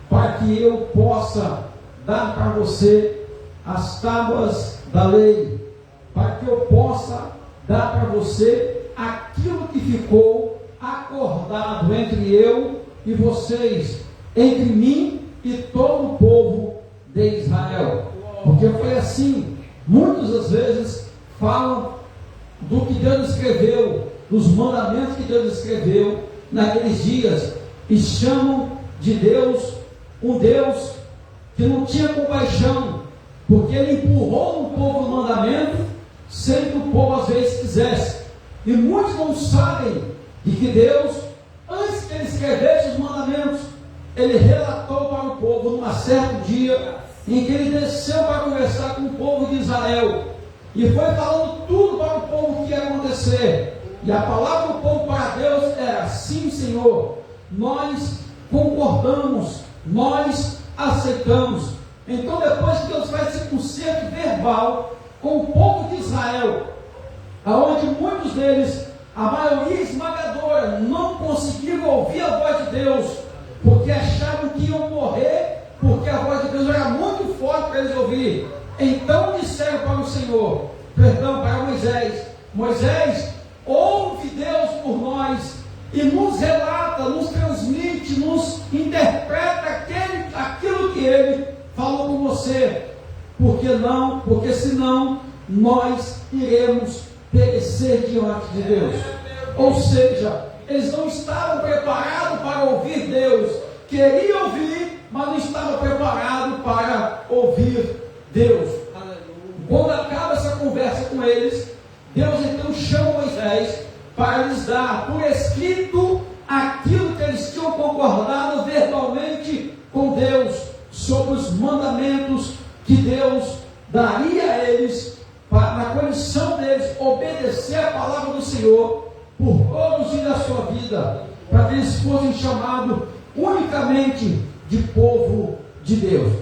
para que eu possa dar para você as tábuas da lei, para que eu possa dar para você aquilo que ficou acordado entre eu e vocês, entre mim e todo o povo de Israel. Porque foi assim, muitas das vezes falam do que Deus escreveu, dos mandamentos que Deus escreveu naqueles dias, e chamam de Deus um Deus que não tinha compaixão, porque ele empurrou no povo o mandamento sem que o povo às vezes quisesse. E muitos não sabem de que Deus, antes que ele escrevesse os mandamentos, ele relatou para o povo num certo dia em que ele desceu para conversar com o povo de Israel e foi falando tudo para o povo que ia acontecer. E a palavra do povo para Deus era: sim, Senhor, nós concordamos, nós aceitamos. Então, depois que Deus faz esse concerto verbal com o povo de Israel, aonde muitos deles, a maioria esmagadora, não conseguiram ouvir a voz de Deus, porque achavam que iam morrer, porque a voz de Deus era muito forte para eles ouvir. Então disseram para o Senhor, para Moisés: Moisés, ouve Deus por nós e nos relata, nos transmite, nos interpreta aquilo que ele falou com você, porque senão nós iremos perecer diante de Deus. Ou seja, eles não estavam preparados para ouvir Deus, queriam ouvir, mas não estavam preparados para ouvir Deus. Quando acaba essa conversa com eles, Deus então chama Moisés para lhes dar por escrito aquilo que eles tinham concordado verbalmente com Deus, sobre os mandamentos que Deus daria a eles, na condição deles obedecer a palavra do Senhor por todos os dias da sua vida, para que eles fossem chamados unicamente de povo de Deus.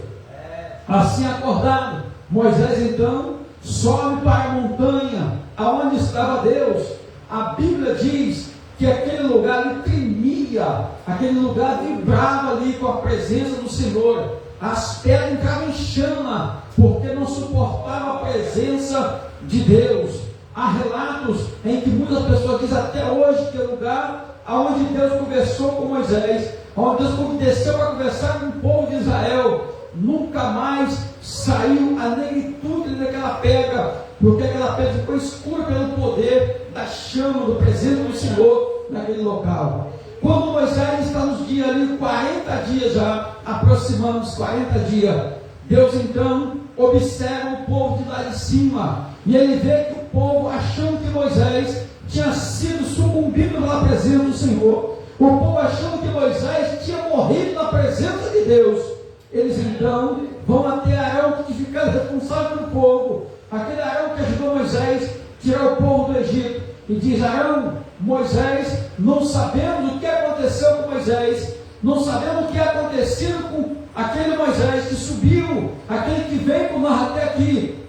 Assim acordado, Moisés então sobe para a montanha aonde estava Deus. A Bíblia diz que aquele lugar ele tremia, aquele lugar vibrava ali com a presença do Senhor. As pedras entravam em chama, porque não suportavam a presença de Deus. Há relatos em que muitas pessoas dizem até hoje que é o lugar onde Deus conversou com Moisés, onde Deus desceu para conversar com o povo de Israel, nunca mais saiu a negritude daquela pedra, porque aquela pedra ficou escura pelo poder da chama, do presente do Senhor naquele local. Quando Moisés está nos dias ali, 40 dias já, aproximamos 40 dias, Deus então observa o povo de lá de cima, e ele vê que o povo, achando que Moisés tinha sido sucumbido pela presença do Senhor, o povo achando que Moisés tinha morrido na presença de Deus, eles então vão até Arão, que fica responsável pelo povo, aquele Arão que ajudou Moisés a tirar o povo do Egito, e diz: Arão, Moisés, não sabemos o que aconteceu com Moisés, não sabemos o que aconteceu com aquele Moisés que subiu, aquele que veio com nós até aqui.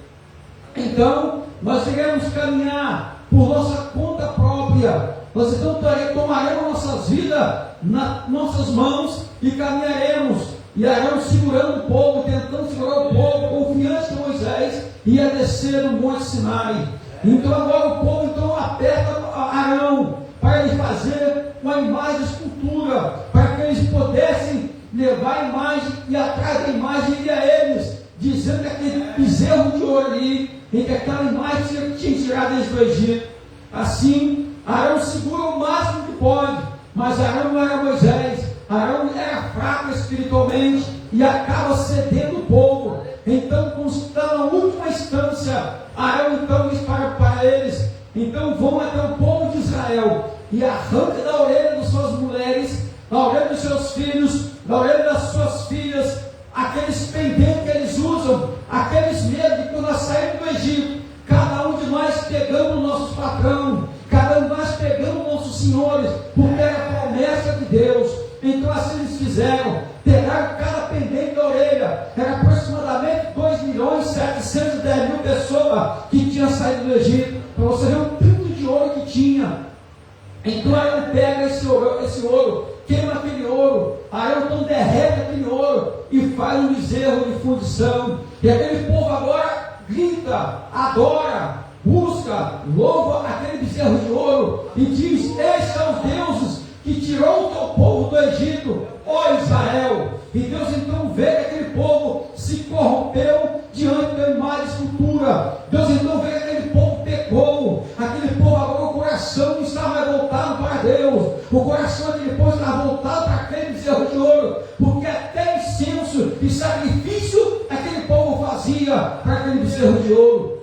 Então, nós iremos caminhar por nossa conta própria. Nós então tomaremos nossas vidas nas nossas mãos e caminharemos. E Arão segurando o povo, tentando segurar o povo, confiante que Moisés ia descer no Monte Sinai. Então agora o povo então aperta Arão para ele fazer uma imagem de escultura, para que eles pudessem levar a imagem, e atrás da imagem iria eles, dizendo que aquele bezerro de ouro ali, em que aquela imagem tinha tirado eles do Egito. Assim, Arão segura o máximo que pode, mas Arão não era Moisés. Arão era fraco espiritualmente e acaba cedendo o povo. Então, quando está na última instância, Arão então diz para eles: então vão até o povo de Israel e arranca da orelha das suas mulheres, da orelha dos seus filhos, da orelha das suas filhas, aqueles pendentes que eles usam, aqueles medos que quando nós saímos do Egito, cada um de nós pegamos nossos patrões, cada um de nós pegamos nossos senhores, porque era a promessa de Deus. Então assim eles fizeram, pegaram cada pendente da orelha, era aproximadamente 2.710.000 pessoas que tinham saído do Egito, para você ver o tanto de ouro que tinha. Então Arão pega esse ouro, queima E aquele povo agora grita, adora, busca, louva aquele bezerro de ouro e diz: estes são os deuses que tirou o teu povo do Egito, ó Israel. E Deus então vê que aquele povo se corrompeu diante da imagem de escultura. Deus então vê que aquele povo pecou. Aquele povo agora, o coração não está mais voltado para Deus. O coração daquele povo está voltado para aquele bezerro de ouro, porque até incenso e sacrifício aquele povo fazia para aquele bezerro de ouro.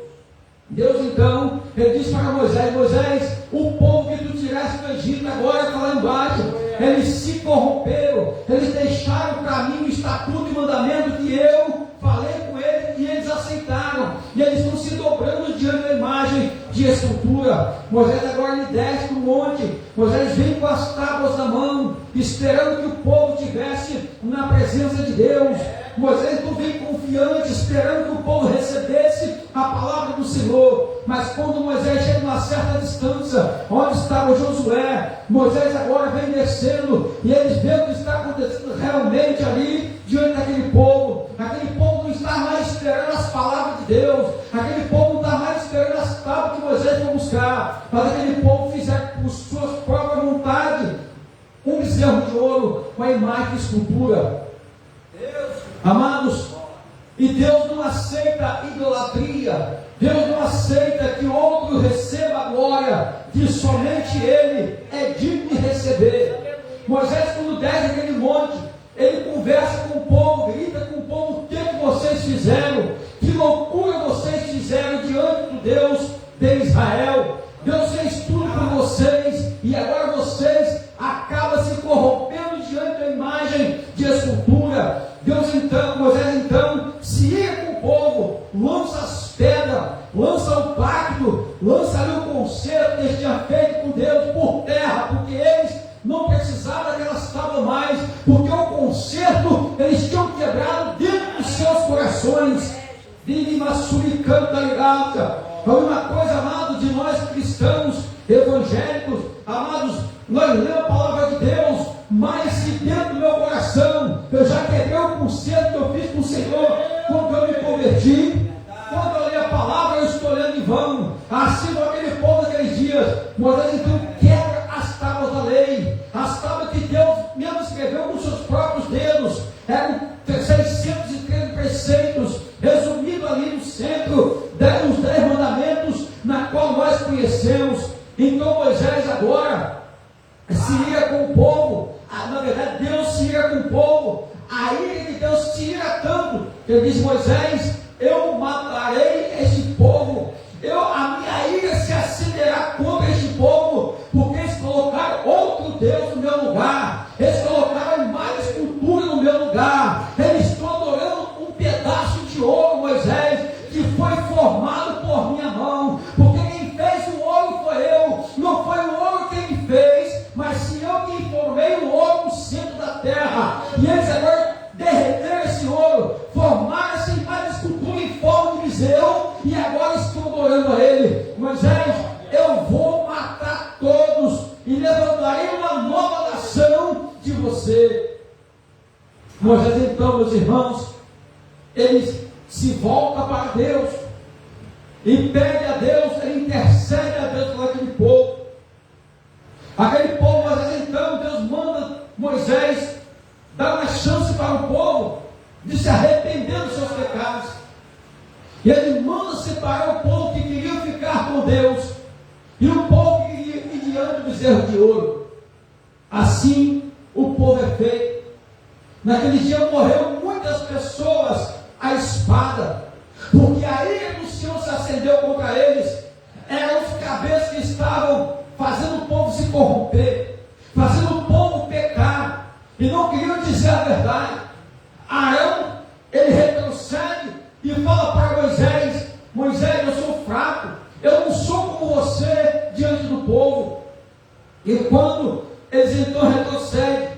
Deus então, ele diz para Moisés: Moisés, o povo que tu tiraste do Egito agora está lá embaixo. Eles se corromperam, eles deixaram o caminho, o estatuto e mandamento que eu falei com eles, e eles aceitaram, e eles estão se dobrando diante da imagem de escultura. Moisés agora lhe desce para o monte. Moisés vem com as tábuas na mão, esperando que o povo estivesse na presença de Deus. Moisés não vem confiante, esperando que o povo recebesse a palavra do Senhor. Mas quando Moisés chega a uma certa distância, onde estava Josué, Moisés agora vem descendo, e eles veem o que está acontecendo realmente ali, diante daquele povo. Aquele povo não está mais esperando as palavras de Deus, aquele povo não está mais esperando as tábuas que Moisés foi buscar, mas aquele povo fizer por suas próprias vontades um bezerro de ouro com a imagem de escultura. Amados, e Deus não aceita idolatria. Deus não aceita que outro receba a glória, que somente Ele é digno de receber. Moisés, quando desce aquele monte, ele conversa com o povo, grita com o povo: o que vocês fizeram? Que loucura vocês fizeram diante do Deus de Israel? Deus fez tudo por vocês, e agora vocês acabam se corrompendo diante da imagem de escultura. Moisés então se ia com o povo, lança as pedras, lança o pacto, lança ali o concerto que eles tinham feito com Deus por terra, porque eles não precisavam daquelas tábuas mais, porque o concerto eles tinham quebrado dentro dos seus corações. Uma coisa, amados, de nós cristãos evangélicos, amados, nós lemos a palavra de Deus, mas se dentro do meu coração eu já quebrei o concerto que eu fiz com o Senhor quando eu me converti, quando eu li a palavra, eu estou lendo em vão. Assim como aquele povo naqueles dias, Moisés então quebra as tábuas da lei, as tábuas que Deus mesmo escreveu com seus próprios dedos. Eram 613 preceitos, resumidos ali no centro dos 10 mandamentos, na qual nós conhecemos. Então Moisés agora se ira com o povo. Na verdade, Deus se ira com o povo. A ira de Deus se ira tanto que ele diz: Moisés, eu matarei este povo, a minha ira se acenderá contra este povo, porque eles colocaram outro Deus no meu lugar, eles colocaram mais escultura no meu lugar, eles estão adorando um pedaço de ouro, Moisés, que foi formado por minha mão, porque quem fez o ouro foi eu, não foi o ouro quem me fez, mas se eu que formei o ouro no centro da terra. E eles agora derreteram esse ouro, formaram essa imagem de escultura em forma de bezerro, e agora estão adorando a ele. Moisés, eu vou matar todos e levantarei uma nova nação de você. Moisés então, meus irmãos, ele se volta para Deus e pede a Deus, ele intercede a Deus por aquele povo. Aquele povo, Moisés então, Deus manda Moisés dar uma chance para o povo de se arrepender dos seus pecados. E ele manda separar o povo que queria ficar com Deus e o povo que queria ir diante do bezerro de ouro. Assim o povo é feito. Naquele dia morreram muitas pessoas à espada, porque a ira do Senhor se acendeu contra eles. Eram os cabeças que estavam fazendo o povo se corromper, fazendo o povo pecar, e não queriam dizer a verdade. Arão, ele retrocede e fala para Moisés: Moisés, eu sou fraco, eu não sou como você diante do povo. E quando eles então retrocedem,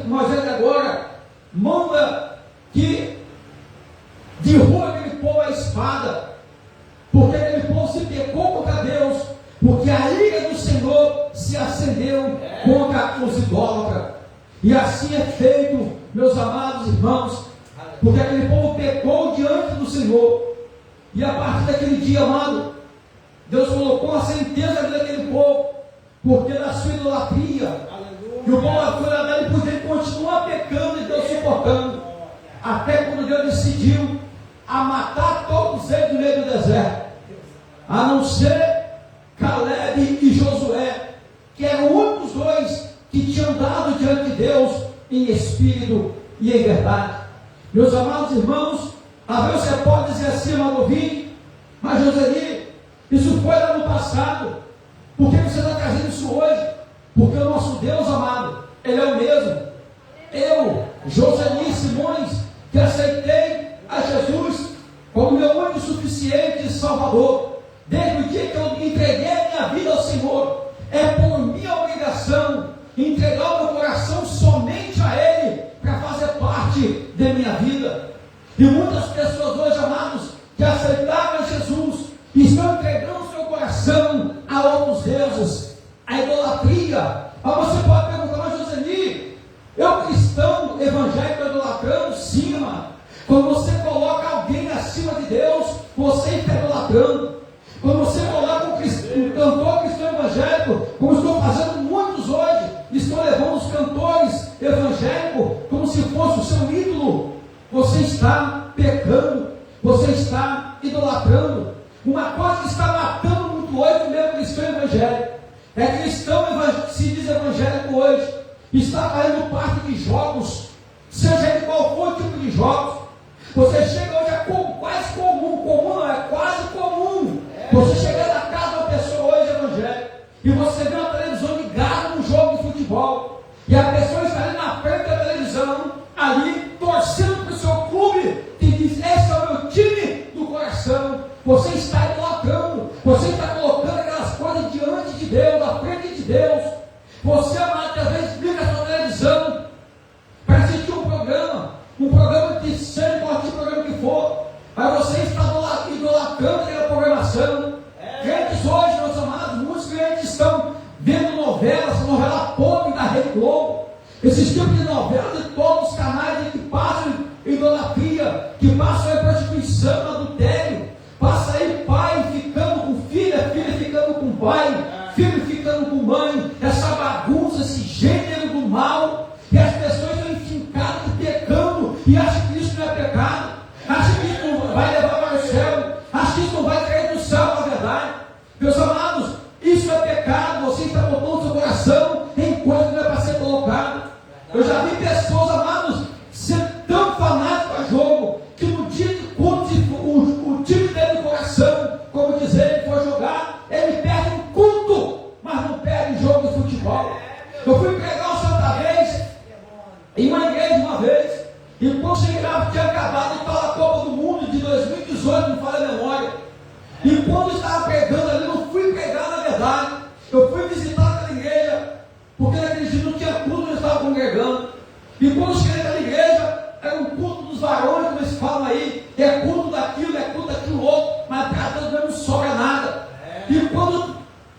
Moisés agora manda que derruba aquele povo à espada, porque aquele povo se pecou contra Deus, porque a ira do Senhor se acendeu contra os idólatras. E assim é feito, meus amados irmãos, porque aquele povo pecou diante do Senhor. E a partir daquele dia, amado, Deus colocou uma sentença na vida daquele povo, porque da sua idolatria. E o povo foi lá e podia continuar pecando e Deus suportando. Até quando Deus decidiu a matar todos eles no meio do deserto, a não ser Caleb e Josué, que eram os únicos dois que tinham andado diante de Deus em espírito e em verdade. Meus amados irmãos, às vezes você pode dizer assim, amado ouvinte, mas Joseli, isso foi lá no passado, por que você está trazendo isso hoje? Porque o nosso Deus, amado, Ele é o mesmo. Eu, Joseli Simões, que aceitei a Jesus como meu único e suficiente Salvador, desde o dia que eu entreguei a minha vida ao Senhor, é por minha obrigação entregar o meu coração somente a Ele, para fazer parte da minha vida. E muitas pessoas hoje, amados, que aceitaram a Jesus, estão entregando seu coração a outros deuses, a idolatria. Mas você pode perguntar, mas Joseli, eu cristão evangélico idolatrando? Sim, amado. Quando você coloca alguém acima de Deus, você está idolatrando. Quando você coloca um cantor cristão evangélico, como estou fazendo muitos hoje, estão levando os cantores evangélicos como se fosse o seu ídolo, você está pecando, você está idolatrando. Uma coisa que está matando muito hoje o meu cristão evangélico é cristão se diz evangélico hoje, está fazendo parte de jogos, seja ele qual for o tipo de jogos. Você chega hoje, é quase comum não, é quase comum. Você chega na casa de uma pessoa hoje evangélica e você vê uma televisão ligada num jogo de futebol, e a pessoa está ali na frente da televisão, ali torcendo para o seu clube, que diz: esse é o meu time do coração. Você está idolatrando, você está colocando aquelas coisas diante de Deus, à frente de Deus. Você, amado, às vezes liga a sua televisão para assistir um programa de seja qual tipo de programa que for, mas você está idolatrando aquela programação. Crentes hoje, meus amados, muitos crentes estão vendo novela podre da Rede Globo, esses tipos de novelas de todos os canais que passam idolatria, que passam aí prostituição, adultério, passa aí pai ficando com filha, filha ficando com pai, filho ficando com mãe, essa bagunça, esse gênero do mal, e as pessoas estão enfincadas pecando e acham que isso não é pecado, acham que isso não vai levar para o céu, acham que isso não vai cair do céu, na verdade. Meus amados, isso é pecado. Você está botando seu coração em coisa que não é para ser colocado. Eu já vi pessoas, amados, ser tão fanáticos a jogo, que no dia de culto, o time dele do coração, como dizer, ele for jogar, ele perde um culto, mas não perde jogo de futebol. Eu fui pregar uma certa vez em uma igreja uma vez, e quando cheguei lá, tinha acabado de falar a Copa do Mundo de 2018, não falha a memória. E quando eu estava pregando ali, não fui pregar na verdade, eu fui visitar aquela igreja, porque naquele dia não tinha culto, eu estava congregando. E quando cheguei naquela igreja, era um culto dos varões, como eles falam aí, é culto daquilo outro, mas para Deus não sobra nada. E quando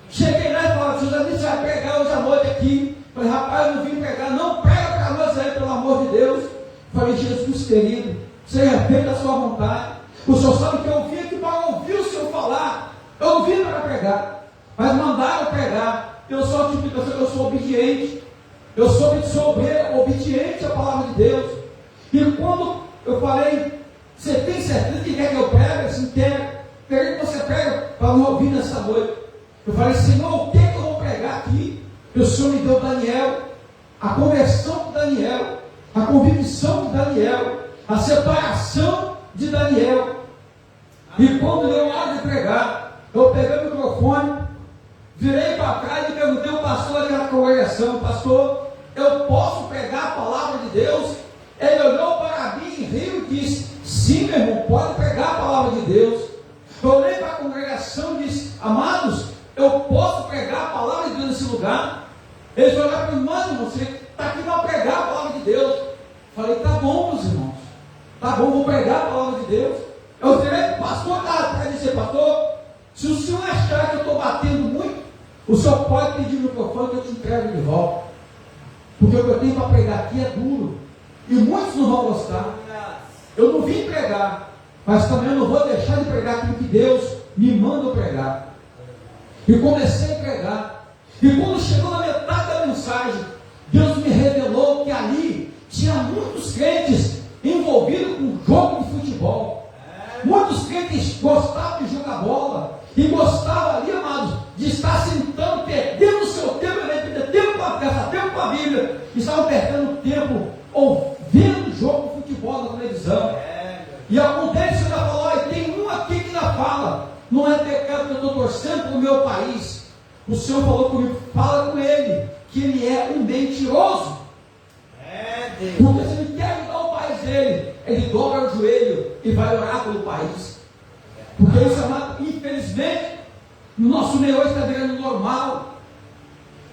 cheguei lá e falei: José, você vai pregar hoje à noite aqui? Eu falei: rapaz, eu não vim pregar, não, prega para nós aí, pelo amor de Deus. Eu falei: Jesus querido, seja feita a sua vontade. O Senhor sabe que eu vim aqui para ouvir o Senhor falar, eu não vim para pregar, mas mandaram pregar. Eu sou o tipo de pessoa, eu sou obediente, eu sou obediente à palavra de Deus. E quando eu falei: você tem certeza que quer que eu pregue? Assim, quero que você pregue para não ouvir nessa noite. Eu falei: Senhor, o que eu vou pregar aqui? E o Senhor me deu Daniel, a conversão de Daniel, a convicção de Daniel, a separação de Daniel. E quando eu hora de pregar, eu peguei o microfone, virei para trás e perguntei ao pastor daquela congregação: pastor, eu posso pregar a palavra de Deus? Ele olhou para mim e riu e disse: sim, meu irmão, pode pregar a palavra de Deus. Eu olhei para a congregação e disse: amados, eu posso pregar a palavra de Deus nesse lugar? Eles olharam para mim: mano, você está aqui para pregar a palavra de Deus. Falei: tá bom, meus irmãos, tá bom, vou pregar a palavra de Deus. Eu virei para o pastor e disse: pastor, se o senhor achar que eu estou batendo muito, o senhor pode pedir o microfone que eu te entrego de volta, porque o que eu tenho para pregar aqui é duro, e muitos não vão gostar. eu não vim pregar, mas também eu não vou deixar de pregar aquilo que Deus me manda pregar. E comecei a pregar. E quando chegou na metade da mensagem, Deus me revelou que ali tinha muitos crentes envolvidos com jogo de futebol. Muitos crentes gostavam de jogar bola. E gostavam ali, amados, de estar sentando, perdendo o seu tempo, perder tempo para gastar tempo com a Bíblia. E estavam perdendo tempo ou vendo jogo de futebol na televisão. E algum deles ainda falou: olha, tem um aqui que ainda fala, não é pecado que eu estou torcendo para o meu país. O Senhor falou comigo, fala com ele, que ele é um mentiroso. Porque se ele quer ajudar o país dele, ele dobra o joelho e vai orar pelo país. Porque isso, amado, infelizmente, no nosso meio hoje está virando normal.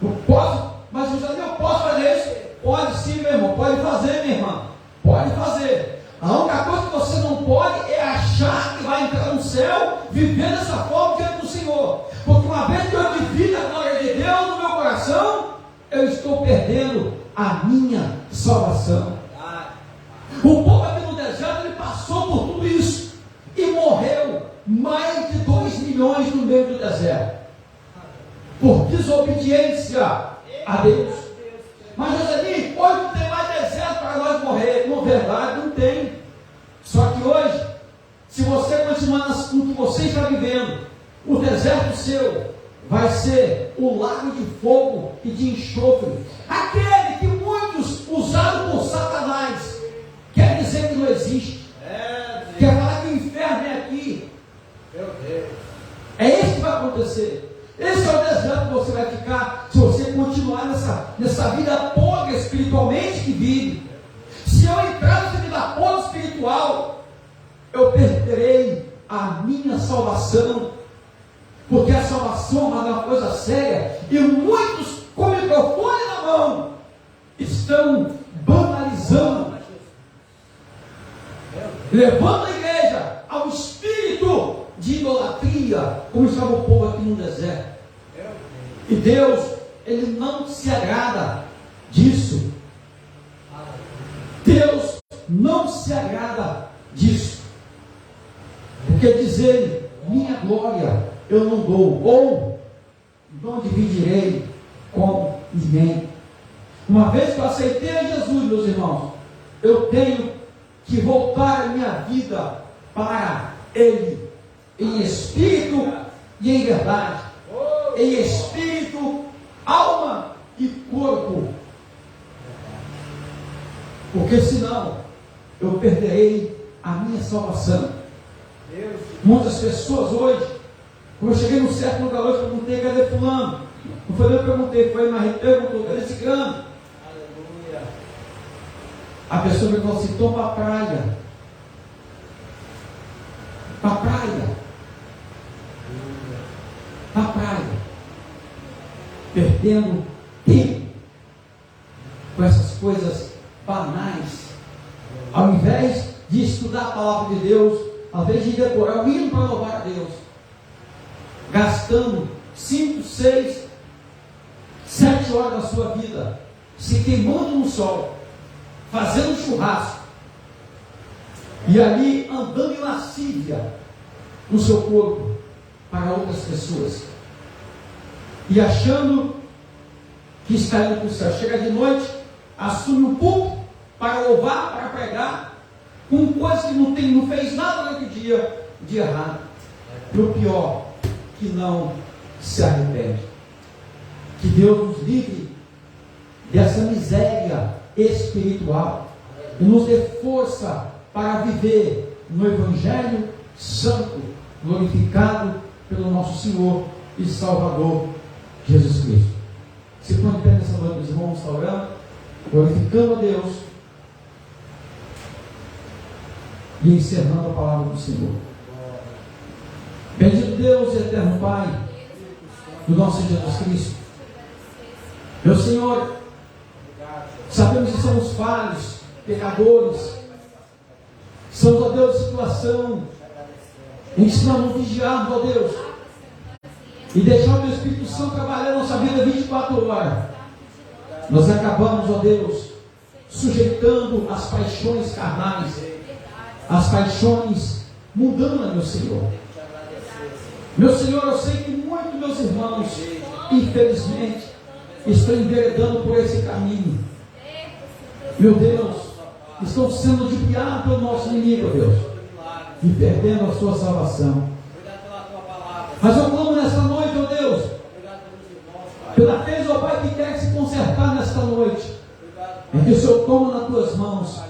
Eu posso, mas eu posso fazer isso? Pode sim, meu irmão, pode fazer, minha irmã, pode fazer. A única coisa que você não pode é achar que vai entrar no céu vivendo dessa forma diante do Senhor. Porque uma vez que eu divido a glória de Deus no meu coração, eu estou perdendo a minha salvação. O povo aqui no deserto, ele passou por tudo isso e morreu mais de 2 milhões no meio do deserto por desobediência a Deus. Mas José, hoje não tem mais deserto para nós morrer. Na verdade, não tem. Só que hoje, se você continuar no que você está vivendo, o deserto seu vai ser o lago de fogo e de enxofre. Aquele que muitos usaram por Satanás, quer dizer que não existe. Quer falar que o inferno é aqui. É isso que vai acontecer. Esse é o deserto que você vai ficar se você continuar nessa vida podre espiritualmente que vive. Se eu entrar nessa vida podre espiritual, eu perderei a minha salvação. Porque a salvação é uma coisa séria. E muitos com o microfone na mão estão banalizando, levando a igreja ao espírito de idolatria, como estava o povo aqui no deserto. E Deus, Ele não se agrada disso. Deus não se agrada disso. Porque diz Ele, minha glória eu não dou, ou não dividirei com ninguém. Uma vez que eu aceitei a Jesus, meus irmãos, eu tenho que voltar a minha vida para Ele, em espírito e em verdade, em espírito, alma e corpo, porque senão eu perderei a minha salvação. Muitas pessoas hoje, como eu cheguei num certo lugar hoje, perguntei: cadê fulano? Não foi eu que perguntei, foi Maria, perguntou: cadê esse grano? A pessoa me falou assim: estou para a praia. Para a praia. Para a praia. Perdendo tempo com essas coisas banais. Ao invés de estudar a palavra de Deus, ao invés de decorar o hino para louvar a Deus, gastando 5, 6, 7 horas da sua vida se queimando no sol, fazendo churrasco, e ali andando em lascívia no seu corpo para outras pessoas, e achando que está indo para o céu. Chega de noite, assume um púlpito para louvar, para pregar, com coisas que não fez nada naquele dia de errado. E o pior, que não se arrepende. Que Deus nos livre dessa miséria espiritual e nos dê força para viver no Evangelho santo, glorificado pelo nosso Senhor e Salvador Jesus Cristo. Se põe de pé nessa noite, meus irmãos, está orando, glorificando a Deus e encerrando a palavra do Senhor. Bendito Deus e eterno Pai do nosso Jesus Cristo, meu Senhor, sabemos que somos falhos, pecadores, somos, ó Deus, de situação em que precisamos vigiarmos, ó Deus, e deixar o Teu Espírito Santo trabalhar na nossa vida 24 horas. Nós acabamos, ó Deus, sujeitando as paixões carnais, as paixões mundanas, meu Senhor. Meu Senhor, eu sei que muitos meus irmãos, infelizmente, estão enveredando por esse caminho. Meu Deus, estão sendo ludibriados pelo nosso inimigo, Deus, e perdendo a sua salvação. Mas eu clamo nesta noite, ó Deus, pela vez, ó Pai, que quer se consertar nesta noite, em que o Senhor toma nas tuas mãos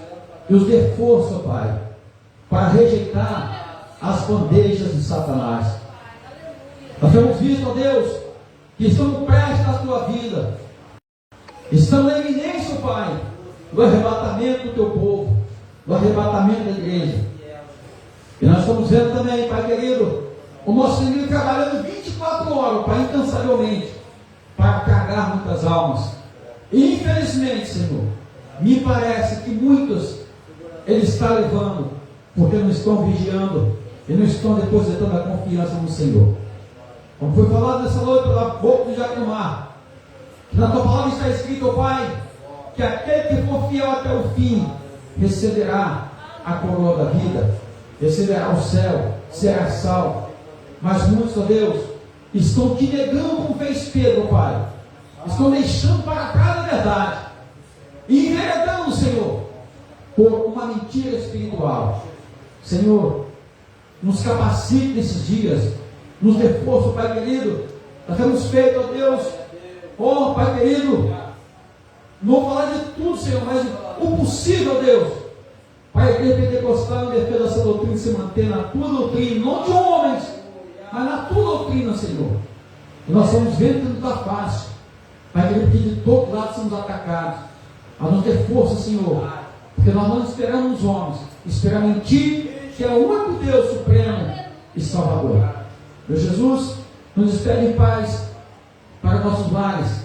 e os dê força, ó Pai, para rejeitar as bandejas de Satanás. Nós temos visto, ó Deus, que estamos prestes à tua vida. Estamos na iminência, ó Pai, do arrebatamento do teu povo, do arrebatamento da igreja. E nós estamos vendo também, Pai querido, o nosso inimigo trabalhando 24 horas, Pai, incansavelmente, para cagar muitas almas. E infelizmente, Senhor, me parece que muitos ele está levando, porque não estão vigiando e não estão depositando a confiança no Senhor. Como foi falado nessa noite pela boca de Jacomar, que na tua palavra está escrito, ó Pai, que aquele que for fiel até o fim receberá a coroa da vida, receberá o céu, será salvo. Mas muitos, ó Deus, estão te negando como fez Pedro, Pai. Estão deixando para trás a verdade e enveredando, Senhor, por uma mentira espiritual. Senhor, nos capacite nesses dias, nos dê força, Pai querido. Nós temos feito, ó Deus, ó Pai querido, não vou falar de tudo, Senhor, mas o possível, Deus, para a igreja pentecostal em defesa dessa doutrina se manter na tua doutrina, não de homens, mas na tua doutrina, Senhor. E nós estamos vendo que não está fácil, Pai querido, que de todos lados somos atacados. Mas nos dê força, Senhor, porque nós não esperamos nos homens, esperamos em Ti, que é o único Deus supremo e Salvador. Meu Jesus, nos despede em paz para nossos lares,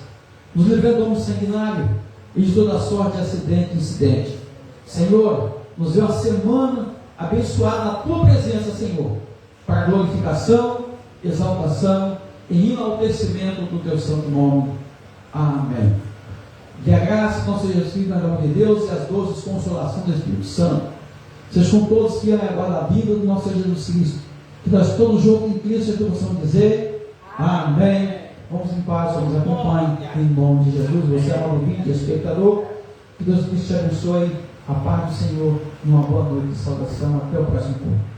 nos livrando do homem sanguinário e de toda sorte de acidente e incidente. Senhor, nos dê uma semana abençoada na Tua presença, Senhor, para glorificação, exaltação e enaltecimento do Teu santo nome. Amém. Que a graça do nosso Jesus Cristo, na mão de Deus, e as doces consolações do Espírito Santo sejam com todos que amam e aguardam a vida do nosso Jesus Cristo. Que nós todos juntos em Cristo e possamos dizer amém. Vamos em paz, nos acompanhe em nome de Jesus. Você é amado ouvinte, espectador, que Deus te abençoe. A paz do Senhor, uma boa noite de saudação. Até o próximo culto.